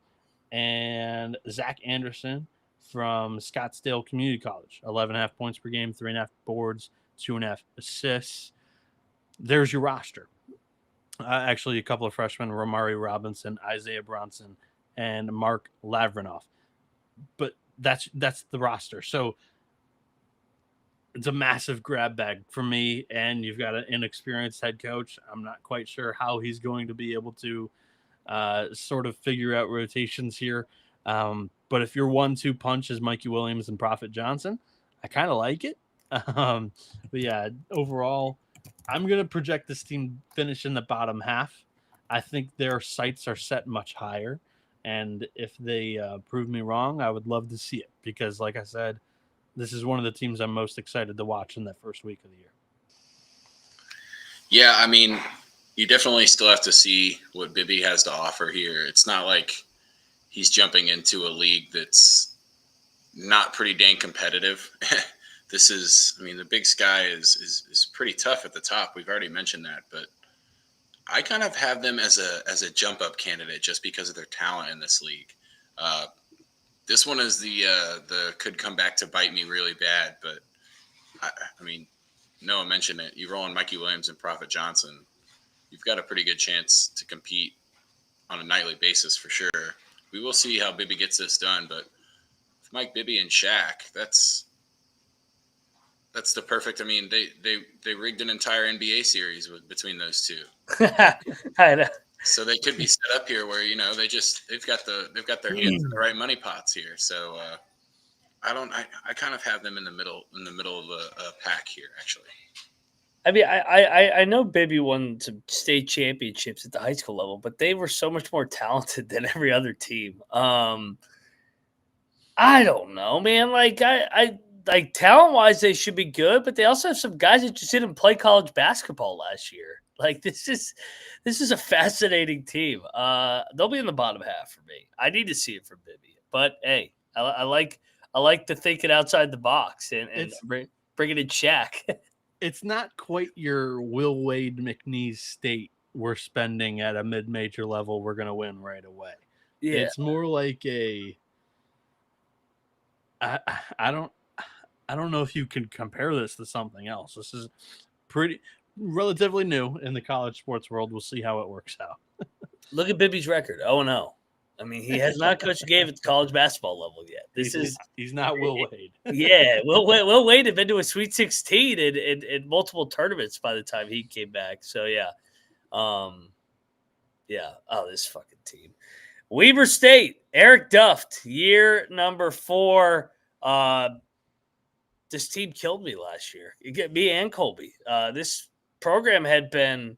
and Zach Anderson from Scottsdale Community College, 11.5 points per game, 3.5 boards, 2.5 assists. There's your roster. Actually, a couple of freshmen, Romari Robinson, Isaiah Bronson, and Mark Lavrinoff. But that's the roster. So it's a massive grab bag for me, and you've got an inexperienced head coach. I'm not quite sure how he's going to be able to sort of figure out rotations here. But if your 1-2 punch is Mikey Williams and Prophet Johnson, I kind of like it. But yeah, overall, I'm going to project this team finish in the bottom half. I think their sights are set much higher. And if they prove me wrong, I would love to see it because, like I said, this is one of the teams I'm most excited to watch in that first week of the year. Yeah, I mean, you definitely still have to see what Bibby has to offer here. It's not like he's jumping into a league that's not pretty dang competitive. The Big Sky is pretty tough at the top. We've already mentioned that, but I kind of have them as a jump up candidate just because of their talent in this league. This one is the could come back to bite me really bad, but I mean, Noah mentioned it. You roll in Mikey Williams and Prophet Johnson, you've got a pretty good chance to compete on a nightly basis for sure. We will see how Bibby gets this done, but with Mike Bibby and Shaq, that's the perfect. I mean, they rigged an entire NBA series between those two. I know. So they could be set up here where they've got their hands in the right money pots here. So I kind of have them in the middle of a pack here actually. I mean, I know Bibby won some state championships at the high school level, but they were so much more talented than every other team. I don't know, man. Like I talent wise, they should be good, but they also have some guys that just didn't play college basketball last year. Like this is a fascinating team. They'll be in the bottom half for me. I need to see it from Bibby, but hey, I like to think it outside the box and bring it in Shaq. It's not quite your Will Wade McNeese State we're spending at a mid-major level. We're going to win right away. Yeah. It's more like I don't know if you can compare this to something else. This is relatively new in the college sports world. We'll see how it works out. Look at Bibby's record. 0-0. I mean, he has not coached a game at the college basketball level yet. He's not Will Wade. Yeah, Will Wade had been to a Sweet 16 in multiple tournaments by the time he came back. So yeah, yeah. Oh, this fucking team. Weber State, Eric Duft, year number 4. This team killed me last year. Me and Colby. This program had been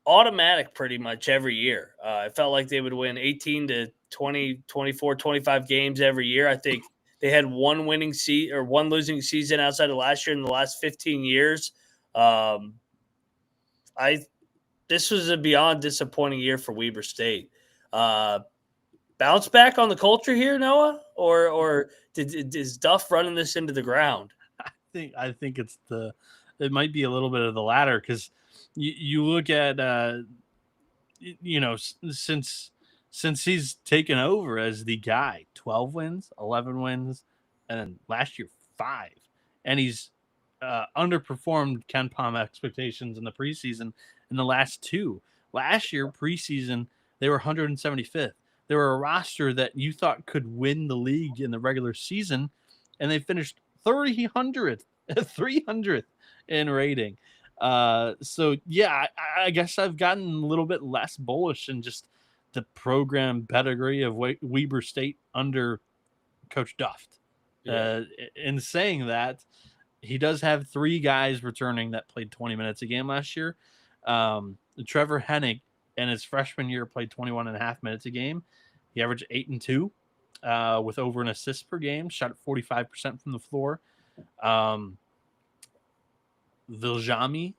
automatic pretty much every year. It felt like they would win 18 to 20, 24, 25 games every year. I think They had one losing season outside of last year in the last 15 years. This was a beyond disappointing year for Weber State. Bounce back on the culture here, Noah, or is Duff running this into the ground? I think it might be a little bit of the latter, because you look at since he's taken over as the guy, 12 wins, 11 wins, and then last year 5, and he's underperformed KenPom expectations in the preseason in the last 2. Last year preseason they were 175th. They were a roster that you thought could win the league in the regular season, and they finished 300th in rating. So yeah, I guess I've gotten a little bit less bullish in just the program pedigree of Weber State under Coach Duft. Yeah. In saying that, he does have 3 guys returning that played 20 minutes a game last year. Trevor Hennig in his freshman year played 21 and a half minutes a game. He averaged 8 and 2 with over an assist per game, shot at 45% from the floor. Viljami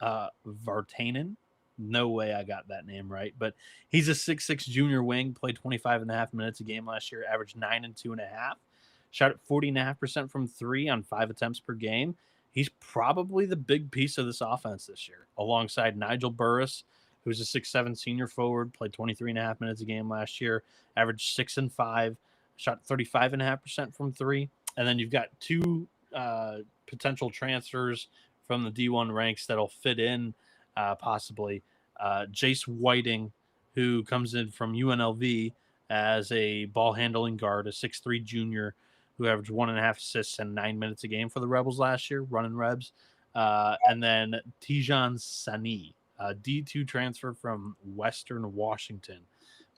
Vartanen. No way I got that name right, but he's a 6'6" junior wing, played 25 and a half minutes a game last year, averaged 9 and 2.5, shot at 40.5% from 3 on 5 attempts per game. He's probably the big piece of this offense this year, alongside Nigel Burris, who's a 6'7" senior forward, played 23.5 minutes a game last year, averaged 6 and 5, shot 35.5% from 3. And then you've got 2 potential transfers from the D1 ranks that'll fit in possibly. Jace Whiting, who comes in from UNLV as a ball handling guard, a 6'3" junior who averaged 1.5 assists and 9 minutes a game for the Rebels last year, running Rebs. And then Tijan Sani, a D2 transfer from Western Washington,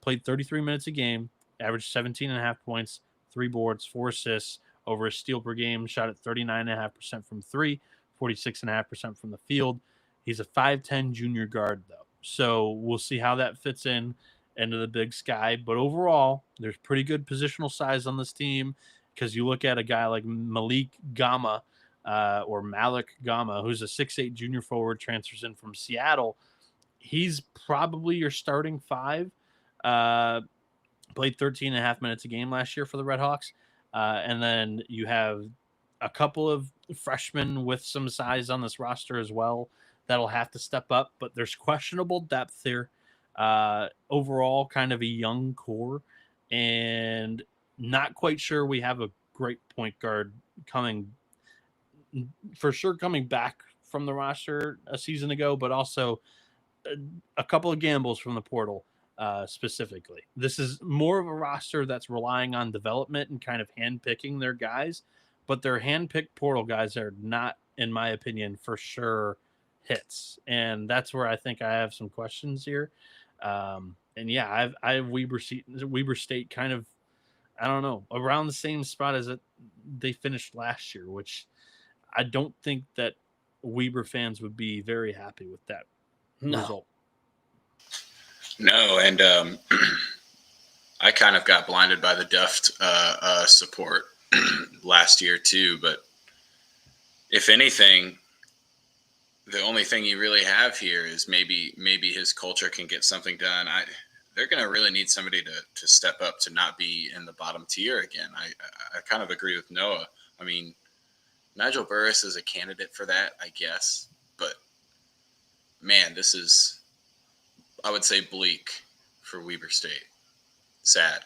played 33 minutes a game, averaged 17.5 points, 3 boards, 4 assists, over a steal per game, shot at 39.5% from 3, 46.5% from the field. He's a 5'10" junior guard, though. So we'll see how that fits into the Big Sky. But overall, there's pretty good positional size on this team, because you look at a guy like Malik Gama, or Malik Gama, who's a 6'8" junior forward, transfers in from Seattle. He's probably your starting 5. Played 13.5 minutes a game last year for the Redhawks. And then you have a couple of freshmen with some size on this roster as well that'll have to step up, but there's questionable depth here. Overall, kind of a young core, and not quite sure we have a great point guard coming back from the roster a season ago, but also a couple of gambles from the portal. Specifically, this is more of a roster that's relying on development and kind of handpicking their guys, but their handpicked portal guys are not, in my opinion, for sure hits, and that's where I think I have some questions here. And yeah, I have Weber State kind of, I don't know, around the same spot as they finished last year, which I don't think that Weber fans would be very happy with that result. No, and I kind of got blinded by the Duft support last year too. But if anything, the only thing you really have here is maybe his culture can get something done. They're going to really need somebody to step up to not be in the bottom tier again. I kind of agree with Noah. I mean, Nigel Burris is a candidate for that, I guess. But, man, this is, I would say, bleak for Weber State. Sad.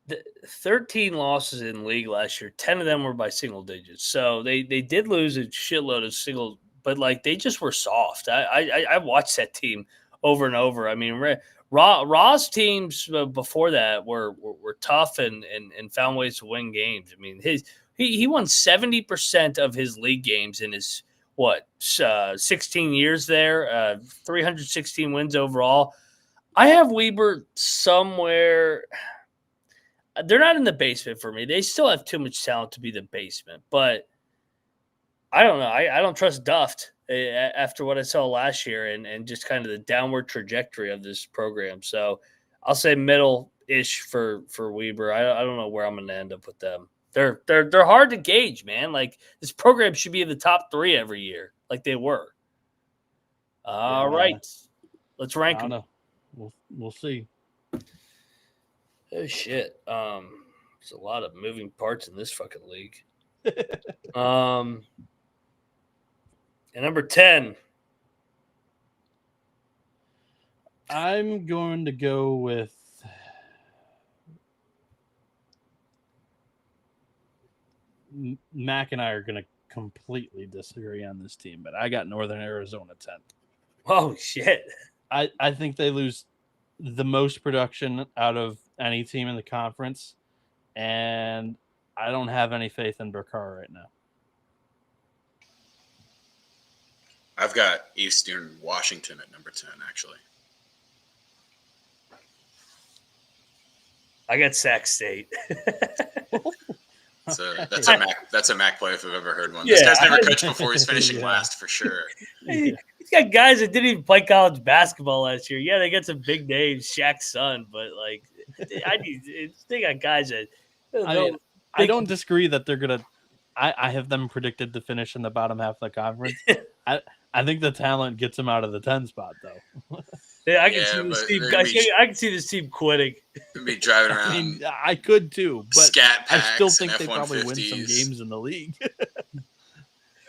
The 13 losses in the league last year, 10 of them were by single digits. So they did lose a shitload of single, but like they just were soft. I watched that team over and over. I mean, Raw's teams before that were tough and found ways to win games. I mean, he won 70% of his league games in his 16 years there, 316 wins overall. I have Weber somewhere. They're not in the basement for me. They still have too much talent to be the basement, but I don't know. I don't trust Duft after what I saw last year and just kind of the downward trajectory of this program. So I'll say middle ish for Weber. I don't know where I'm going to end up with them. They're hard to gauge, man. Like this program should be in the top 3 every year, like they were. All right, let's rank them. We'll see. Oh shit. There's a lot of moving parts in this fucking league. And number 10. I'm going to go with Mac and I are going to completely disagree on this team, but I got Northern Arizona 10th. Oh shit. I think they lose the most production out of any team in the conference, and I don't have any faith in Burcar right now. I've got Eastern Washington at number 10, actually. I got Sac State. That's a Mac play if I've ever heard one. This guy's never coached before. He's finishing last for sure. He's got guys that didn't even play college basketball last year. Yeah, they got some big names, Shaq's son, but like they got guys that I don't disagree that they're gonna. I have them predicted to finish in the bottom half of the conference. I think the talent gets them out of the 10 spot though. Yeah, I can see this team quitting. Be driving around. I mean, I could too, but Scat I still think and they probably win F-150s. some games in the league.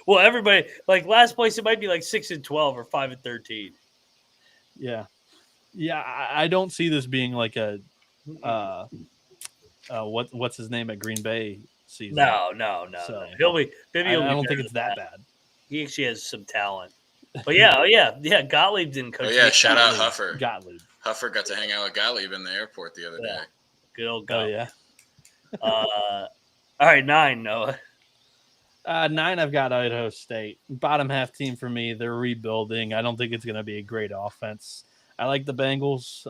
Well, everybody like last place, it might be like 6-12 or 5-13. Yeah. I don't see this being like a what's his name at Green Bay season. No. So, He'll be. Maybe I don't think it's that bad. He actually has some talent. But yeah. Gottlieb didn't coach. Oh yeah, shout out Huffer. Gottlieb. Huffer got to hang out with Gottlieb in the airport the other day. Good old Oh Gottlieb. yeah. All right, 9, Noah. 9, I've got Idaho State. Bottom half team for me. They're rebuilding. I don't think it's going to be a great offense. I like the Bengals,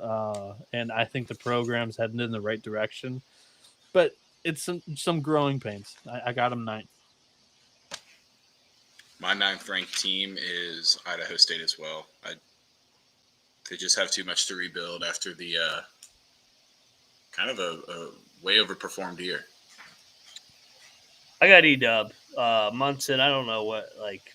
and I think the program's heading in the right direction. But it's some growing pains. I got them 9th. My 9th ranked team is Idaho State as well. They just have too much to rebuild after the kind of a way overperformed year. I got E-Dub. Monson, I don't know what, like,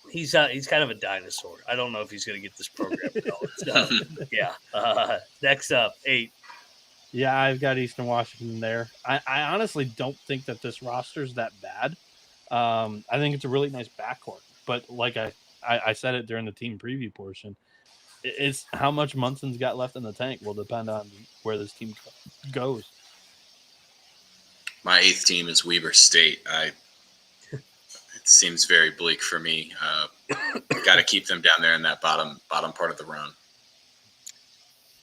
he's kind of a dinosaur. I don't know if he's going to get this program going. So, yeah. Next up, 8. Yeah, I've got Eastern Washington there. I honestly don't think that this roster's that bad. I think it's a really nice backcourt. But like I said it during the team preview portion, it's how much Munson's got left in the tank will depend on where this team goes. My 8th team is Weber State. It seems very bleak for me. Got to keep them down there in that bottom part of the run.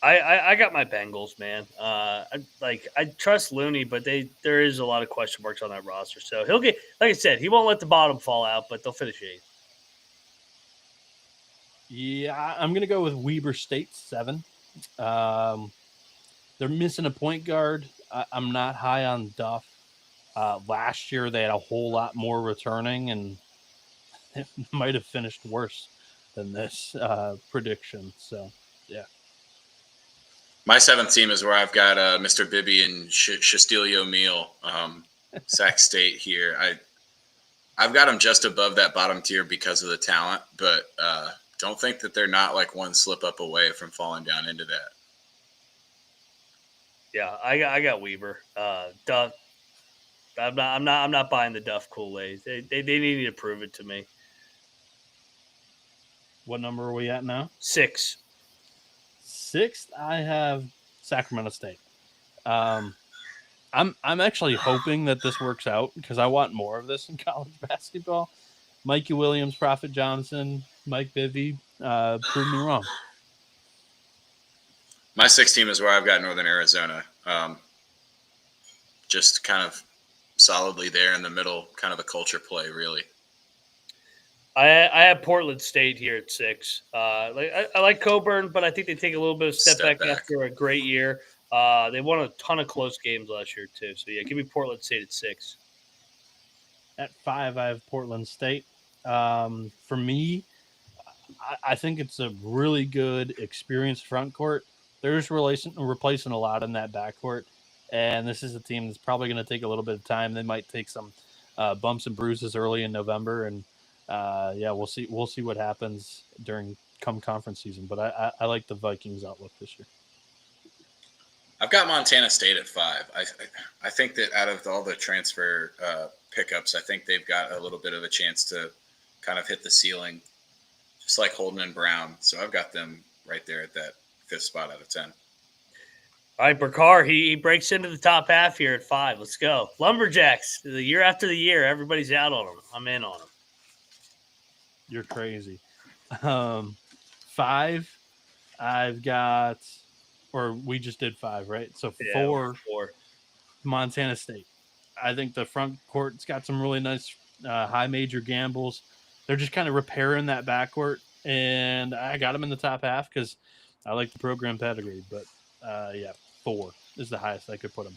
I got my Bengals, man. I trust Looney, but there is a lot of question marks on that roster. So he'll get, like I said, he won't let the bottom fall out, but they'll finish 8th. Yeah, I'm gonna go with Weber State 7. They're missing a point guard. I'm not high on Duft. Last year they had a whole lot more returning, and it might have finished worse than this prediction. So, yeah. My 7th team is where I've got Mr. Bibby and Shastilio Meal, Sac State here. I've got them just above that bottom tier because of the talent, but don't think that they're not like one slip up away from falling down into that. Yeah, I got Weber. Duff. I'm not buying the Duff Kool-Aid. They need to prove it to me. What number are we at now? 6. 6th, I have Sacramento State. I'm actually hoping that this works out because I want more of this in college basketball. Mikey Williams, Prophet Johnson, Mike Bibby, prove me wrong. My 6th team is where I've got Northern Arizona. Just kind of solidly there in the middle, kind of a culture play, really. I have Portland State here at 6. I like Coburn, but I think they take a little bit of step back after a great year. They won a ton of close games last year too. So yeah, give me Portland State at 6. At 5, I have Portland State. For me, I think it's a really good experienced front court. they're just replacing a lot in that backcourt. And this is a team that's probably going to take a little bit of time. They might take some bumps and bruises early in November, and we'll see. We'll see what happens come conference season. But I like the Vikings outlook this year. I've got Montana State at 5. I think that out of all the transfer pickups, I think they've got a little bit of a chance to kind of hit the ceiling, just like Holden and Brown. So I've got them right there at that 5th spot out of 10. All right, Burcar, he breaks into the top half here at 5. Let's go. Lumberjacks, the year after the year, everybody's out on them. I'm in on them. You're crazy. 5, I've got, or we just did 5, right? So 4, Montana State. I think the front court's got some really nice high major gambles. They're just kind of repairing that backcourt, and I got them in the top half because I like the program pedigree. But 4 is the highest I could put them.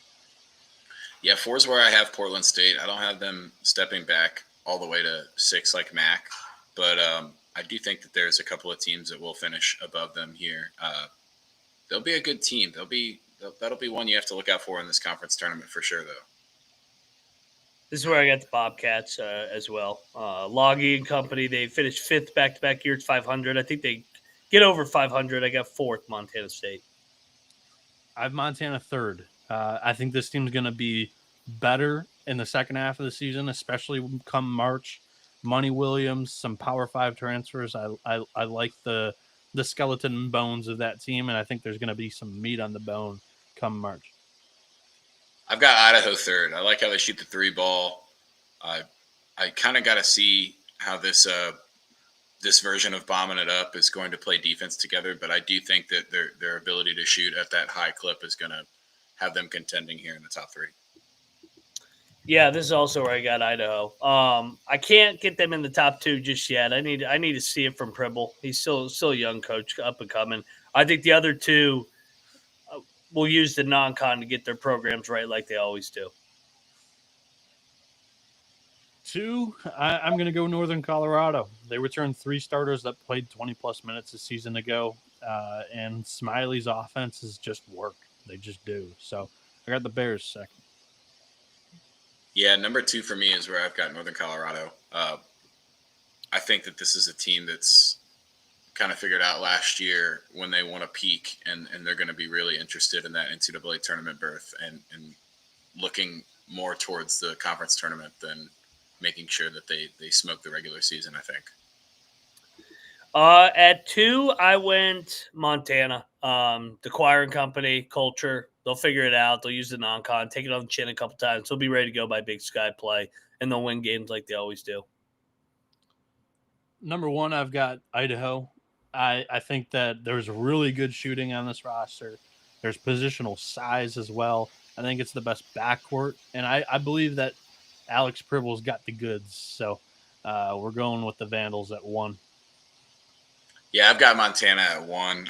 Yeah, 4 is where I have Portland State. I don't have them stepping back all the way to 6 like Mac, but I do think that there's a couple of teams that will finish above them here. They'll be a good team. That'll be one you have to look out for in this conference tournament for sure, though. This is where I got the Bobcats as well. Logie and company, they finished 5th back-to-back years, 500. I think they get over 500. I got 4th, Montana State. I have Montana 3rd. I think this team's going to be better in the second half of the season, especially come March. Money Williams, some Power 5 transfers. I like the skeleton and bones of that team, and I think there's going to be some meat on the bone come March. I've got Idaho 3rd. I like how they shoot the 3 ball. I kind of got to see how this version of bombing it up is going to play defense together, but I do think that their ability to shoot at that high clip is going to have them contending here in the top 3. Yeah, this is also where I got Idaho. I can't get them in the top 2 just yet. I need to see it from Pribble. He's still a young coach, up and coming. I think the other 2 will use the non-con to get their programs right like they always do. 2, I'm going to go Northern Colorado. They returned 3 starters that played 20-plus minutes a season ago, and Smiley's offenses just work. They just do. So I got the Bears 2nd. Yeah, number 2 for me is where I've got Northern Colorado. I think that this is a team that's kind of figured out last year when they want to peak, and they're going to be really interested in that NCAA tournament berth and looking more towards the conference tournament than making sure that they smoke the regular season, I think. At 2, I went Montana. DeCuire and company, culture. They'll figure it out. They'll use the non-con, take it on the chin a couple times. They'll be ready to go by Big Sky play, and they'll win games like they always do. Number 1, I've got Idaho. I think that there's really good shooting on this roster. There's positional size as well. I think it's the best backcourt, and I believe that Alex Pribble's got the goods. So we're going with the Vandals at 1. Yeah, I've got Montana at 1.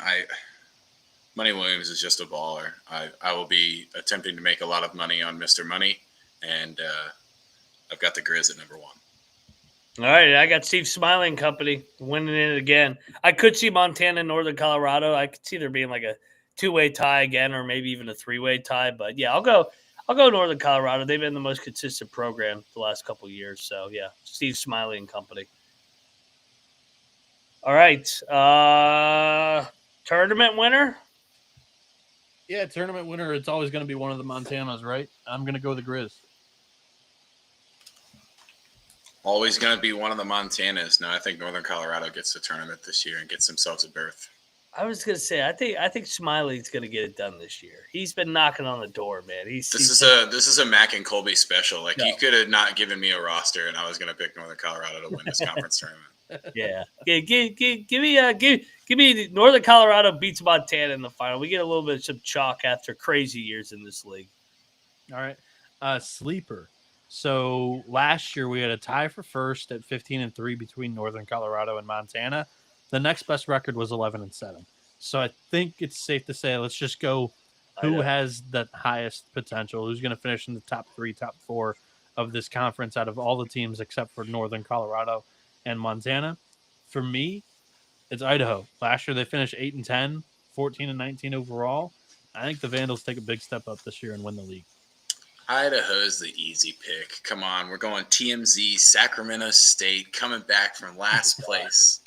Money Williams is just a baller. I will be attempting to make a lot of money on Mr. Money, and I've got the Grizz at number 1. All right, I got Steve Smiley and company winning it again. I could see Montana and Northern Colorado. I could see there being like a 2-way tie again, or maybe even a 3-way tie. But yeah, I'll go Northern Colorado. They've been the most consistent program the last couple of years. So yeah, Steve Smiley and company. All right, tournament winner. Yeah, tournament winner. It's always going to be one of the Montanas, right? I'm going to go the Grizz. Always going to be one of the Montanas. No, I think Northern Colorado gets the tournament this year and gets themselves a berth. I was going to say, I think Smiley's going to get it done this year. He's been knocking on the door, man. This is a Mac and Colby special. Like, you could have not given me a roster, and I was going to pick Northern Colorado to win this conference tournament. Yeah, give me Northern Colorado beats Montana in the final. We get a little bit of some chalk after crazy years in this league. All right, sleeper. So last year we had a tie for first at 15-3 between Northern Colorado and Montana. The next best record was 11-7. So I think it's safe to say, let's just go who has the highest potential, who's going to finish in the top 3, top 4 of this conference out of all the teams except for Northern Colorado and Montana. For me, it's Idaho. Last year they finished 8-10. 14-19 overall. I think the Vandals take a big step up this year and win the league. Idaho's the easy pick. Come on, we're going TMZ, Sacramento State, coming back from last place.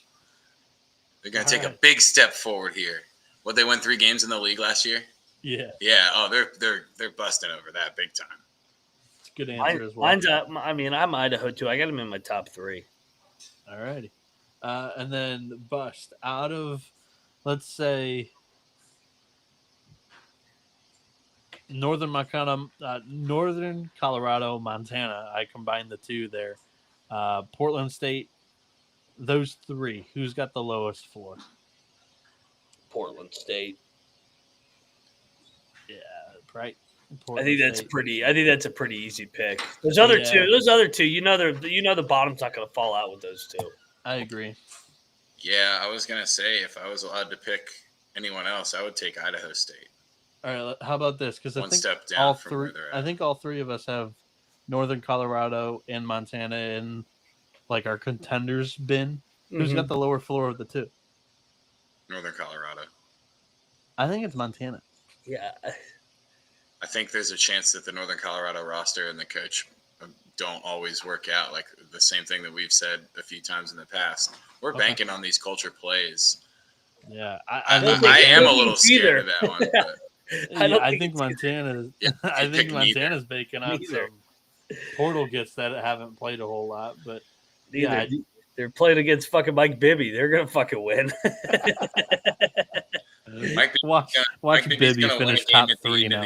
They're going to take a big step forward here. What, they won 3 games in the league last year? Yeah. Yeah. Oh, they're busting over that big time. It's a good answer as well. I'm Idaho too. I got them in my top 3. All righty. And then bust out of, let's say, Northern Colorado, Montana. I combined the 2 there. Portland State, those 3. Who's got the lowest floor? Portland State. Yeah, right. I think that's a pretty easy pick. Those other two, you know the bottom's not going to fall out with those 2. I agree. Yeah, I was gonna say if I was allowed to pick anyone else, I would take Idaho State. All right, how about this? Because I think step down from where they're at. I think all 3 of us have Northern Colorado and Montana in like our contenders bin. Who's got the lower floor of the 2? Northern Colorado. I think it's Montana. Yeah. I think there's a chance that the Northern Colorado roster and the coach don't always work out. Like the same thing that we've said a few times in the past. We're banking on these culture plays. Yeah, I am a little scared of that one. But I think Montana's. I think Montana's baking on some portal gits that haven't played a whole lot, but they're playing against fucking Mike Bibby.Ey're gonna fucking win. Watch Bibby finish top 3 now.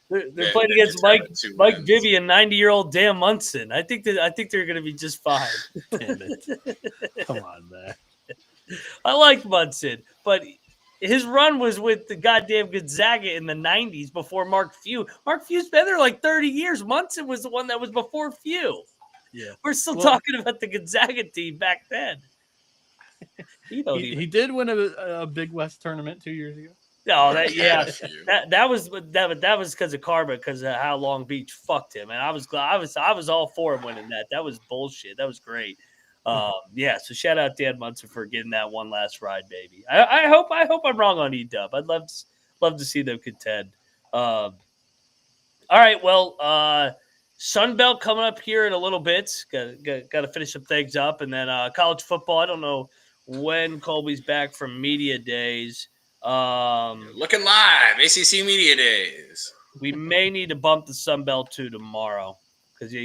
They're playing against Mike Bibby and 90-year-old Dan Monson. I think they're gonna be just fine. Damn it! Come on, man. I like Monson, but his run was with the goddamn Gonzaga in the 90s before Mark Few. Mark Few's been there like 30 years. Munson was the one that was before Few. Yeah. We're still talking about the Gonzaga team back then. He did win a Big West tournament 2 years ago. No, that was because of karma, because of how Long Beach fucked him, and I was all for him winning that. That was bullshit. That was great. So shout out Dan Monson for getting that one last ride, baby. I hope I'm wrong on E-Dub. I'd love to see them contend. All right, well, Sun Belt coming up here in a little bit. Got to finish some things up, and then college football. I don't know when Colby's back from media days. Looking live, ACC Media Days. We may need to bump the Sun Belt to tomorrow because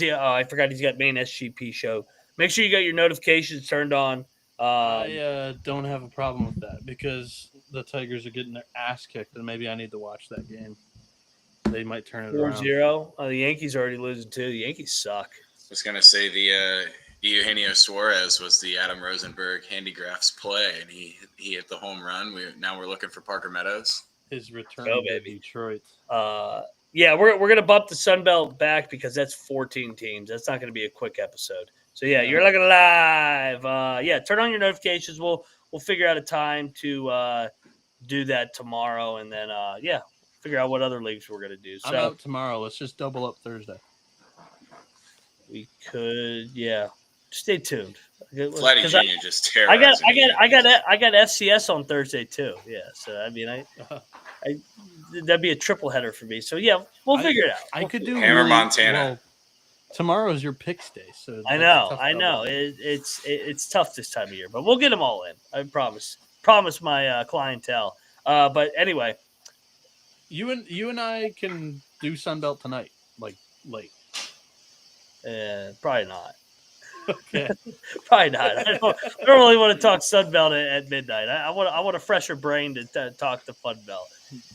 I forgot he's got main SGP show. Make sure you got your notifications turned on. I don't have a problem with that because the Tigers are getting their ass kicked, and maybe I need to watch that game. They might turn it around. 4-0. The Yankees are already losing too. The Yankees suck. I was gonna say the Eugenio Suarez was the Adam Rosenberg Handicrafts play, and he hit the home run. Now we're looking for Parker Meadows. His return to Detroit. Yeah, we're gonna bump the Sun Belt back because that's 14 teams. That's not gonna be a quick episode. So you're looking live. Turn on your notifications. We'll figure out a time to do that tomorrow, and then figure out what other leagues we're gonna do. So I'm out tomorrow. Let's just double up Thursday. We could, Stay tuned. Vladdy Jr. just terrorizing. I got FCS on Thursday too. Yeah, so I mean, that'd be a triple header for me. So we'll figure it out. I could do Hammer Montana. Well, tomorrow is your picks day, so I know. It's tough this time of year, but we'll get them all in. I promise my clientele. But anyway, you and I can do Sunbelt tonight, like late. Probably not. Okay. Probably not. I don't really want to talk Sunbelt at midnight. I want a fresher brain to talk the Fun Belt.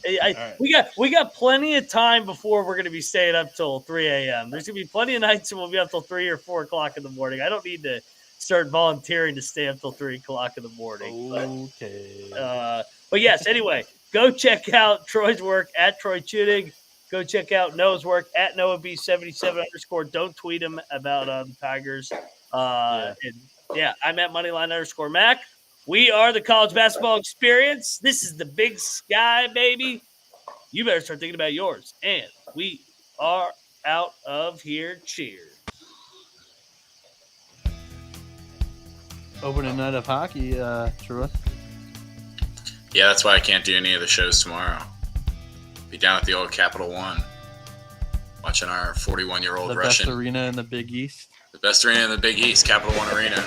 Right. We got plenty of time before we're going to be staying up till 3 a.m. There's going to be plenty of nights when we'll be up till 3 or 4 o'clock in the morning. I don't need to start volunteering to stay up till 3 o'clock in the morning. Okay. But yes, anyway, go check out Troy's work at Troy Tudig. Go check out Noah's work at NoahB77_. Don't tweet him about the Tigers. I'm at Moneyline_Mac. We are the College Basketball Experience. This is the Big Sky, baby. You better start thinking about yours. And we are out of here. Cheers. Opening night of hockey, Troy. Yeah, that's why I can't do any of the shows tomorrow. Be down at the old Capital One, watching our 41-year-old The Russian. best arena in the Big East. The best arena in the Big East, Capital One Arena.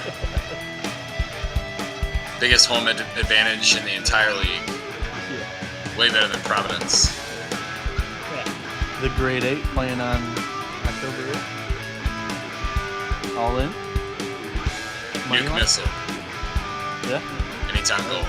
Biggest home advantage in the entire league. Yeah. Way better than Providence. The grade 8 playing on October 8th. All in. Nuke missile. Yeah. Anytime goal.